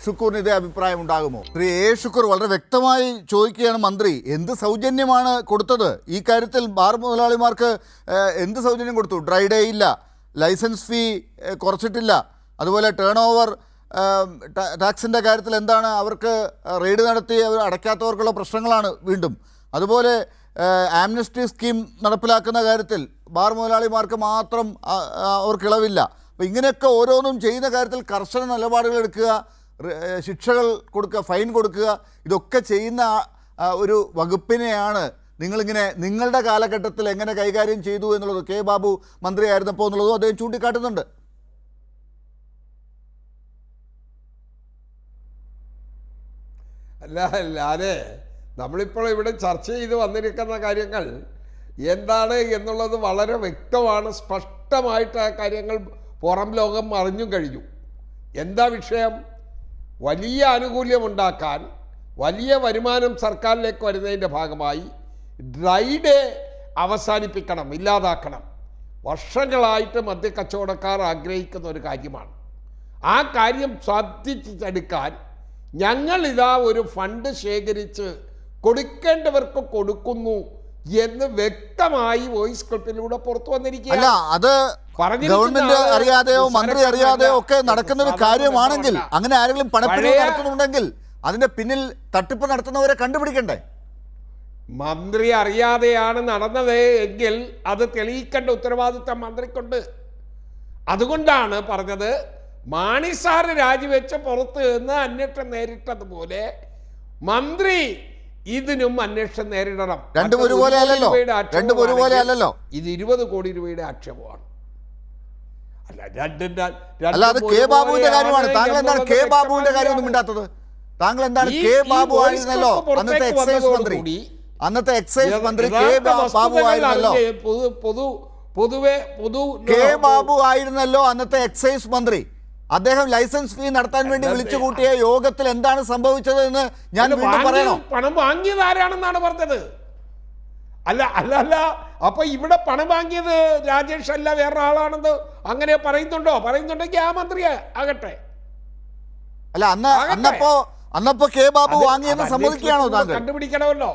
ഷുക്കൂറിന് ഇതേ അഭിപ്രായം ഉണ്ടാകുമോ? ശ്രീ A. ഷുക്കൂർ വളരെ വ്യക്തമായി ചോദിക്കുകയാണ്, മന്ത്രി എന്ത് സൗജന്യമാണ് കൊടുത്തത്? ഈ കാര്യത്തിൽ ബാർ മുതലാളിമാർക്ക് എന്ത് സൗജന്യം കൊടുത്തു? ഡ്രൈ ഡേ ഇല്ല, ലൈസൻസ് ഫീ കുറച്ചിട്ടില്ല, അതുപോലെ ടേൺ ഓവർ ടാക്സിൻ്റെ കാര്യത്തിൽ എന്താണ്, അവർക്ക് റെയ്ഡ് നടത്തി അവർ അടയ്ക്കാത്തവർക്കുള്ള പ്രശ്നങ്ങളാണ് വീണ്ടും. അതുപോലെ ആംനസ്റ്റി സ്കീം നടപ്പിലാക്കുന്ന കാര്യത്തിൽ ബാർ മുതലാളിമാർക്ക് മാത്രം അവർക്ക് ഇളവില്ല. അപ്പോൾ ഇങ്ങനെയൊക്കെ ഓരോന്നും ചെയ്യുന്ന കാര്യത്തിൽ കർശന നിലപാടുകൾ എടുക്കുക, ശിക്ഷകൾ കൊടുക്കുക, ഫൈൻ കൊടുക്കുക, ഇതൊക്കെ ചെയ്യുന്ന ഒരു വകുപ്പിനെയാണ് നിങ്ങളിങ്ങനെ നിങ്ങളുടെ കാലഘട്ടത്തിൽ എങ്ങനെ കൈകാര്യം ചെയ്തു എന്നുള്ളത് കെ ബാബു മന്ത്രിയായിരുന്നപ്പോൾ എന്നുള്ളതും അദ്ദേഹം ചൂണ്ടിക്കാട്ടുന്നുണ്ട്. അല്ലാതെ നമ്മളിപ്പോൾ ഇവിടെ ചർച്ച ചെയ്ത് വന്നിരിക്കുന്ന കാര്യങ്ങൾ എന്താണ് എന്നുള്ളത് വളരെ വ്യക്തമാണ്. സ്പഷ്ടമായിട്ട് ആ കാര്യങ്ങൾ പുറം ലോകം അറിഞ്ഞും കഴിഞ്ഞു. എന്താ വിഷയം? വലിയ ആനുകൂല്യമുണ്ടാക്കാൻ, വലിയ വരുമാനം സർക്കാരിലേക്ക് വരുന്നതിൻ്റെ ഭാഗമായി ഡ്രൈ ഡേ അവസാനിപ്പിക്കണം, ഇല്ലാതാക്കണം. വർഷങ്ങളായിട്ട് മദ്യക്കച്ചവടക്കാർ ആഗ്രഹിക്കുന്ന ഒരു കാര്യമാണ്. ആ കാര്യം സാധിച്ചെടുക്കാൻ ഞങ്ങളിതാ ഒരു ഫണ്ട് ശേഖരിച്ച് കൊടുക്കേണ്ടവർക്ക് കൊടുക്കുന്നു എന്ന് വ്യക്തമായി വോയിസ് ക്ലിപ്പിലൂടെ പുറത്തു വന്നിരിക്കുകയാണ്. അത് ഗവൺമെന്റ് അറിയാതെയോ മന്ത്രി അറിയാതെയോ ഒക്കെ നടക്കുന്ന ഒരു കാര്യമാണെങ്കിൽ, അങ്ങനെ ആരെങ്കിലും പണപ്പിരിവ് നടത്തുന്നുണ്ടെങ്കിൽ അതിന്റെ പിന്നിൽ തട്ടിപ്പ് നടത്തുന്നവരെ കണ്ടുപിടിക്കണ്ടേ? മന്ത്രി അറിയാതെയാണ് നടന്നത് എങ്കിൽ അത് തെളിയിക്കേണ്ട ഉത്തരവാദിത്തം മന്ത്രിക്കുണ്ട്. അതുകൊണ്ടാണ് പറഞ്ഞത്, മാണി സാറ് രാജിവെച്ച് പുറത്ത് നിന്ന് അന്വേഷണം നേരിട്ടതുപോലെ മന്ത്രി ഇതിനും അന്വേഷണം നേരിടണം. രണ്ടും ഒരുപോലെ അല്ലല്ലോ. ഇത് 20 കോടി രൂപയുടെ ആക്ഷേപമാണ്. അല്ലാതെ കെ ബാബുവിന്റെ കാര്യമാണ്. താങ്കൾ എന്താണ് കെ ബാബുവിന്റെ കാര്യമൊന്നും മിണ്ടാത്തത്? താങ്കൾ എന്താണ് കെ ബാബു ആയിരുന്നല്ലോ അന്നത്തെ എക്സൈസ് മന്ത്രി. അന്നത്തെ എക്സൈസ് മന്ത്രി കെ ബാബു ആയിരുന്നല്ലോ. കെ ബാബു ആയിരുന്നല്ലോ അന്നത്തെ എക്സൈസ് മന്ത്രി. അദ്ദേഹം ലൈസൻസ് ഫീ നടത്താൻ വേണ്ടി വിളിച്ചു കൂട്ടിയ യോഗത്തിൽ എന്താണ് സംഭവിച്ചത് എന്ന് ഞാൻ വീണ്ടും പറയണോ? പണം വാങ്ങിയത് ആരാണെന്നാണ് പറഞ്ഞത്. അല്ല അപ്പൊ ഇവിടെ പണം വാങ്ങിയത് രാജേഷ് അല്ല വേറെ ആളാണെന്ന് അങ്ങനെ പറയുന്നുണ്ടെങ്കിൽ ആ മന്ത്രി ആകട്ടെ. അല്ല അന്നപ്പോ കെ ബാബു വാങ്ങിയെന്ന് സമ്മതിക്കുകയാണോ താങ്കൾ? കണ്ടുപിടിക്കണമല്ലോ.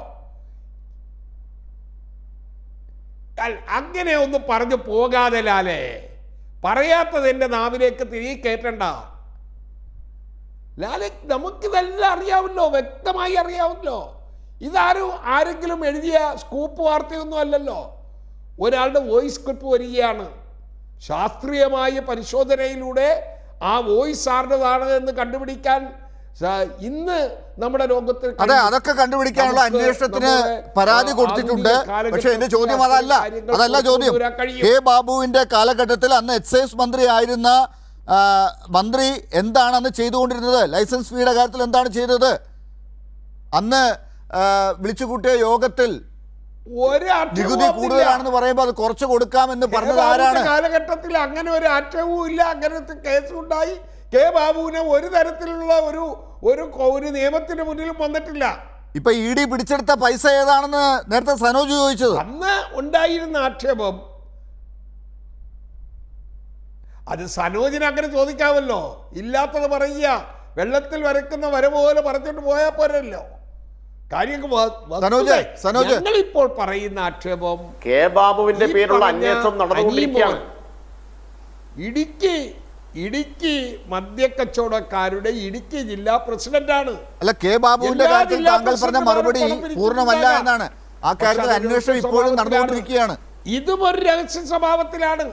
അങ്ങനെ ഒന്നും പറഞ്ഞു പോകാതെ ലാലേ, പറയാത്തത് എൻ്റെ നാവിലേക്ക് തിരികെ കയറ്റണ്ട ലാലെ. നമുക്കിതെല്ലാം അറിയാമല്ലോ, വ്യക്തമായി അറിയാമല്ലോ. ആരെങ്കിലും എഴുതിയ സ്കൂപ്പ് വാർത്തയൊന്നും അല്ലല്ലോ. ഒരാളുടെ വോയിസ് ക്ലിപ്പ് വരികയാണ്. ശാസ്ത്രീയമായ പരിശോധനയിലൂടെ ആ വോയിസ് ആരുടേതാണ് എന്ന് കണ്ടുപിടിക്കാൻ ഇന്ന് നമ്മുടെ ലോകത്തിൽ അതൊക്കെ കണ്ടുപിടിക്കാനുള്ള അന്വേഷണത്തിന് പരാതി കൊടുത്തിട്ടുണ്ട്. പക്ഷെ എന്റെ ചോദ്യം അതല്ല ചോദ്യം. കെ ബാബുവിന്റെ കാലഘട്ടത്തിൽ അന്ന് എക്സൈസ് മന്ത്രി ആയിരുന്ന മന്ത്രി എന്താണ് അന്ന് ചെയ്തുകൊണ്ടിരുന്നത്? ലൈസൻസ് ഫീയുടെ കാര്യത്തിൽ എന്താണ് ചെയ്തത്? അന്ന് വിളിച്ചുകൂട്ടിയ യോഗത്തിൽ നികുതി കൂടുതലാണെന്ന് പറയുമ്പോൾ അത് കുറച്ച് കൊടുക്കാമെന്ന് പറഞ്ഞത് ആരാണ്? കാലഘട്ടത്തിൽ അങ്ങനെ ഒരു ആക്ഷേപവും ഇല്ല. അങ്ങനത്തെ കേസുണ്ടായി. കെ ബാബുവിനെ ഒരു തരത്തിലുള്ള ഒരു നിയമത്തിന് മുന്നിലും വന്നിട്ടില്ല. ഇപ്പൊ ED പിടിച്ചെടുത്ത പൈസ ഏതാണെന്ന് നേരത്തെ സനോജ് ചോദിച്ചത്. അന്ന് ഉണ്ടായിരുന്ന ആക്ഷേപം അത് സനോജിന് അങ്ങനെ ചോദിക്കാമല്ലോ. ഇല്ലാത്തത് പറയുക, വെള്ളത്തിൽ വരയ്ക്കുന്ന വര പോലെ പറഞ്ഞിട്ട് പോയാൽ പോരല്ലോ. സനോജ്. ഞങ്ങളിപ്പോൾ പറയുന്ന ആക്ഷേപം കെ ബാബുവിന്റെ ഈ പേരുള്ള പറഞ്ഞ അന്വേഷണം നടന്നുകൊണ്ടിരിക്കുകയാണ്. ഇടുക്കി മദ്യക്കച്ചവടക്കാരുടെ ഇടുക്കി ജില്ലാ പ്രസിഡന്റാണ്. അല്ല, കെ ബാബുവിന്റെ എല്ലാ കാര്യത്തിൽ ജില്ലാ താങ്കൾ പറഞ്ഞ മറുപടി പ്രസിഡന്റുമാരും പൂർണ്ണമല്ല പണം എന്നാണ്. ആ കാര്യത്തിൽ അന്വേഷണം ഇപ്പോഴും നടന്നുകൊണ്ടിരിക്കുകയാണ്. ഇതും ഒരു രഹസ്യ സ്വഭാവത്തിലാണ്.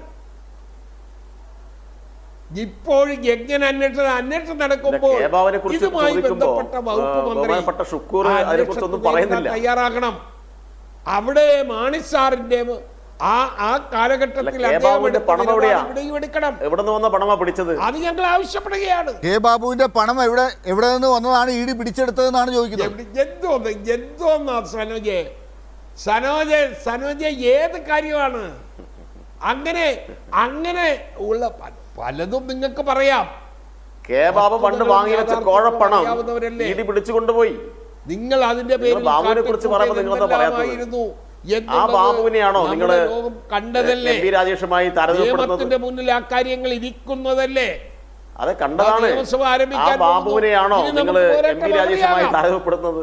ഇപ്പോൾ എങ്ങനെ അന്വേഷണം നടക്കുമ്പോൾ കെ ബാബുവിനെ കുറിച്ച് ഇതുമായി ചോദിക്കുമ്പോൾ ബന്ധപ്പെട്ട വകുപ്പ് മന്ത്രി ബഹുമാനപ്പെട്ട ഷുക്കൂർ അതിനെക്കുറിച്ചൊന്നും പറയുന്നില്ല. തയ്യാറാകണം. അവിടെ മാണി സാറിന്റെ ആ കാലഘട്ടത്തിൽ കെ ബാബുവിന്റെ പണം എവിടെയാ? എടുക്കണം. എവിടെ നിന്ന് വന്ന പണമാ പിടിച്ചത്? അത് ഞങ്ങൾ ആവശ്യപ്പെടുകയാണ്. കെ ബാബുവിന്റെ പണം എവിടെ നിന്ന് വന്നതാണ് ഇ ഡി പിടിച്ചെടുത്തതെന്നാണ് ചോദിക്കുന്നത്. എന്തോന്നാ സനോജ് ഏത് കാര്യമാണ് അങ്ങനെ ഉള്ള പലതും നിങ്ങൾക്ക് പറയാം. കെ ബാബു പണ്ട് വാങ്ങി വെച്ച കോഴപ്പണം ഇ ഡി പിടിച്ചു കൊണ്ടുപോയി. നിങ്ങൾ അതിന്റെ പേരിൽ ബാബുവിനെ കുറിച്ച് പറയുമ്പോൾ നിങ്ങളെന്താ പറയാത്തത്? ആ ബാബുവിനെയാണോ നിങ്ങൾ കണ്ടതല്ലേ? എം പി രാജേഷുമായി താരതമ്യപ്പെടുന്നത്? മുന്നിൽ ആ കാര്യങ്ങൾ ഇരിക്കുന്നതല്ലേ? അത് കണ്ടതാണ്. ആ ബാബുവിനെയാണോ നിങ്ങൾ എം പി രാജേഷുമായി താരതമ്യപ്പെടുന്നത്?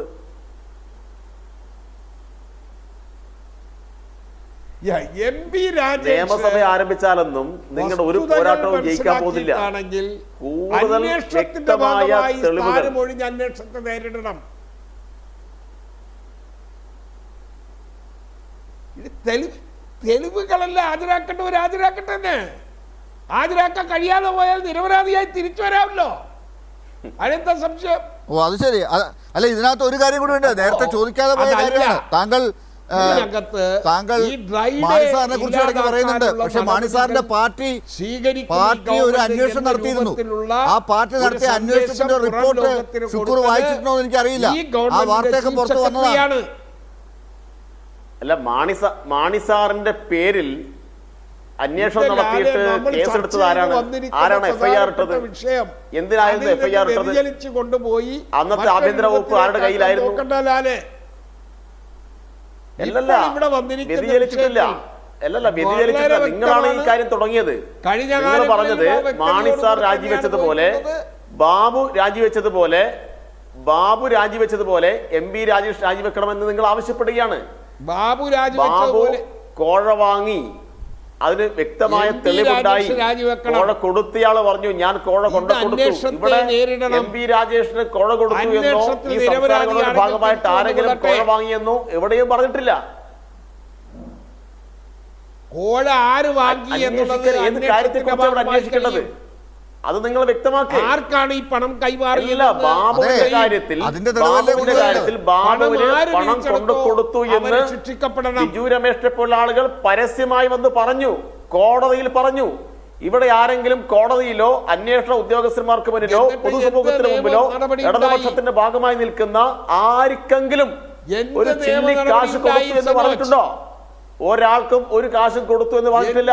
നിയമസഭ ആരംഭിച്ചാലൊന്നും നിങ്ങളുടെ ഒരു പോരാട്ടവും ജയിക്കാൻ പോകുന്നില്ല. കൂടുതൽ വ്യക്തമായ തെളിവുകൾ അന്വേഷണത്തെ നേരിടണം. തെളിവുകളല്ല ഹാജരാക്കേണ്ടവർ ഹാജരാക്കട്ടെ. ഹാജരാക്കാൻ കഴിയാതെ പോയാൽ നിരപരാധിയായി തിരിച്ചു വരാമല്ലോ. അതിനെന്താ സംശയം? ഓ, അത് ശരി. അല്ല, ഇതിനകത്ത് ഒരു കാര്യം കൂടി ഉണ്ട്. നേരത്തെ ചോദിക്കാതെ പോയ കാര്യമാണ്. താങ്കൾ മാണി സാറിനെ കുറിച്ച് ഇടയ്ക്ക് പറയുന്നുണ്ട്. പക്ഷെ മാണി സാറിന്റെ പാർട്ടി ഒരു അന്വേഷണം നടത്തിയിരുന്നു. ആ പാർട്ടി നടത്തിയ അന്വേഷണത്തിന്റെ റിപ്പോർട്ട് ഷുക്കൂർ വായിച്ചിട്ടുണ്ടോ എന്ന് എനിക്കറിയില്ല. ആ വാർത്തയൊക്കെ പുറത്തു വന്നതാണ്. അല്ല, മാണി സാറിന്റെ പേരിൽ അന്വേഷണം നടത്തിയിട്ട് കേസെടുത്തത് ആരാണ് എഫ്ഐആർ ഇട്ടത്? എന്തിനായിരുന്നു എഫ്ഐആർ ഇട്ടത്? അന്നത്തെ ആഭ്യന്തര വകുപ്പ് ആരുടെ കയ്യിലായിരുന്നു? അല്ലല്ല, വ്യതിചലിച്ചിട്ടില്ല. നിങ്ങളാണ് ഈ കാര്യം തുടങ്ങിയത്. നിങ്ങൾ പറഞ്ഞത് മാണി സാർ രാജിവെച്ചതുപോലെ ബാബു രാജിവെച്ചതുപോലെ എം പി രാജേഷ് രാജിവെക്കണമെന്ന് നിങ്ങൾ ആവശ്യപ്പെടുകയാണ്. ബാബു കോഴ വാങ്ങി, അതിന് വ്യക്തമായ തെളിവുണ്ടായി. കോഴ കൊടുത്തയാള് പറഞ്ഞു ഞാൻ കോഴ കൊണ്ടുകൊടുത്തു. ഇവിടെ എം പി രാജേഷിന് കോഴ കൊടുത്തു എന്നോ ഈ സംസ്ഥാനങ്ങളുടെ ഭാഗമായിട്ട് ആരെങ്കിലും കോഴ വാങ്ങിയെന്നോ എവിടെയും പറഞ്ഞിട്ടില്ല. ഏത് കാര്യത്തെക്കുറിച്ച് അവിടെ അന്വേഷിക്കേണ്ടത്? അത് നിങ്ങൾ വ്യക്തമാക്കി. ആർക്കാണ് ഈ പണം കൈമാറിയില്ല? ബാബുവിന്റെ കാര്യത്തിൽ ബാബുവിന് പണം കൊണ്ടുകൊടുത്തു എന്ന് ബിജു രമേശിനെ പോലുള്ള ആളുകൾ പരസ്യമായി വന്ന് പറഞ്ഞു, കോടതിയിൽ പറഞ്ഞു. ഇവിടെ ആരെങ്കിലും കോടതിയിലോ അന്വേഷണ ഉദ്യോഗസ്ഥന്മാർക്ക് മുന്നിലോ പൊതുസമൂഹത്തിന് മുമ്പിലോ ഇടതുപക്ഷത്തിന്റെ ഭാഗമായി നിൽക്കുന്ന ആർക്കെങ്കിലും ഒരു ചില്ലി കാശ് കൊടുത്തു എന്ന് പറഞ്ഞിട്ടുണ്ടോ? ഒരാൾക്കും ഒരു കാശും കൊടുത്തു എന്ന് പറഞ്ഞിട്ടില്ല.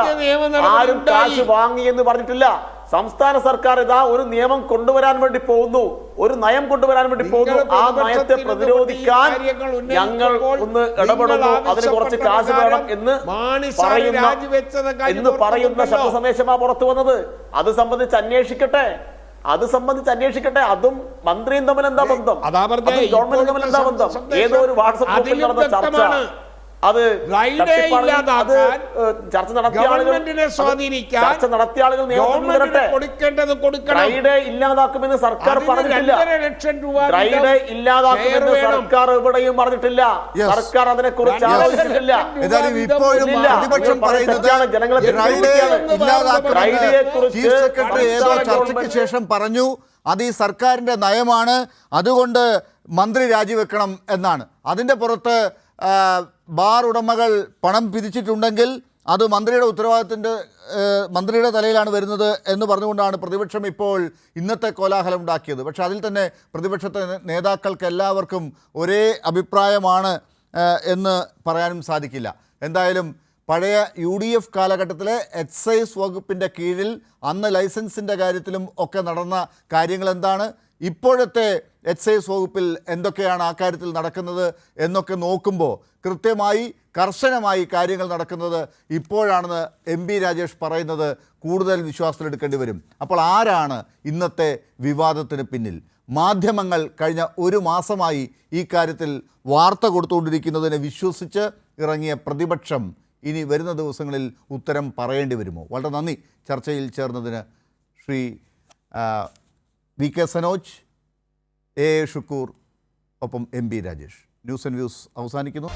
ആരും കാശ് വാങ്ങി എന്ന് പറഞ്ഞിട്ടില്ല. സംസ്ഥാന സർക്കാർ ഇതാ ഒരു നിയമം കൊണ്ടുവരാൻ വേണ്ടി പോകുന്നു, ഒരു നയം കൊണ്ടുവരാൻ വേണ്ടി പോകുന്നു. ആ നയത്തെ പ്രതിരോധിക്കാൻ ഞങ്ങൾ ഒന്ന് ഇടപെടുന്നു, അതിന് കുറച്ച് കാശ് വേണം എന്ന് പറയുന്ന ശബ്ദ സന്ദേശമാ പുറത്തു വന്നത്. അത് സംബന്ധിച്ച് അന്വേഷിക്കട്ടെ. അതും മന്ത്രിയും തമ്മിൽ എന്താ ബന്ധം? ഗവൺമെന്റും തമ്മിൽ എന്താ ബന്ധം? ഏതോ ഒരു വാട്സ്ആപ്പ് ഗ്രൂപ്പിൽ നടന്ന ചർച്ച, അത് ചർച്ച നടത്തിയ ആളുകൾ ഡ്രൈഡേ ഇല്ലാതാക്കുമെന്ന് സർക്കാർ പറഞ്ഞിട്ടില്ല. ഡ്രൈഡേ ഇല്ലാതാക്കുമെന്ന് സർക്കാർ എവിടെയും പറഞ്ഞിട്ടില്ല. സർക്കാർ അതിനെ കുറിച്ച് ആലോചിച്ചിട്ടില്ല. ചർച്ചയ്ക്ക് ശേഷം പറഞ്ഞു അത് ഈ സർക്കാരിന്റെ നയമാണ്, അതുകൊണ്ട് മന്ത്രി രാജിവെക്കണം എന്നാണ്. അതിന്റെ പുറത്ത് ബാർ ഉടമകൾ പണം പിരിച്ചിട്ടുണ്ടെങ്കിൽ അത് മന്ത്രിയുടെ തലയിലാണ് വരുന്നത് എന്ന് പറഞ്ഞുകൊണ്ടാണ് പ്രതിപക്ഷം ഇപ്പോൾ ഇന്നത്തെ കോലാഹലം ഉണ്ടാക്കിയത്. പക്ഷേ അതിൽ തന്നെ പ്രതിപക്ഷത്തെ നേതാക്കൾക്ക് എല്ലാവർക്കും ഒരേ അഭിപ്രായമാണ് എന്ന് പറയാനും സാധിക്കില്ല. എന്തായാലും പഴയ UDF കാലഘട്ടത്തിലെ എക്സൈസ് വകുപ്പിൻ്റെ കീഴിൽ അന്ന് ലൈസൻസിൻ്റെ കാര്യത്തിലും ഒക്കെ നടന്ന കാര്യങ്ങൾ എന്താണ്, ഇപ്പോഴത്തെ എക്സൈസ് വകുപ്പിൽ എന്തൊക്കെയാണ് ആ കാര്യത്തിൽ നടക്കുന്നത് എന്നൊക്കെ നോക്കുമ്പോൾ കൃത്യമായി കർശനമായി കാര്യങ്ങൾ നടക്കുന്നത് ഇപ്പോഴാണെന്ന് MP രാജേഷ് പറയുന്നത് കൂടുതൽ വിശ്വാസത്തിലെടുക്കേണ്ടി വരും. അപ്പോൾ ആരാണ് ഇന്നത്തെ വിവാദത്തിന് പിന്നിൽ? മാധ്യമങ്ങൾ കഴിഞ്ഞ ഒരു മാസമായി ഈ കാര്യത്തിൽ വാർത്ത കൊടുത്തുകൊണ്ടിരിക്കുന്നതിനെ വിശ്വസിച്ച് ഇറങ്ങിയ പ്രതിപക്ഷം ഇനി വരുന്ന ദിവസങ്ങളിൽ ഉത്തരം പറയേണ്ടി വരുമോ? വളരെ നന്ദി ചർച്ചയിൽ ചേർന്നതിന് Shri V K Sanoj, A Shukkur, ഒപ്പം M B Rajesh. News and views അവസാനിക്കുന്നു.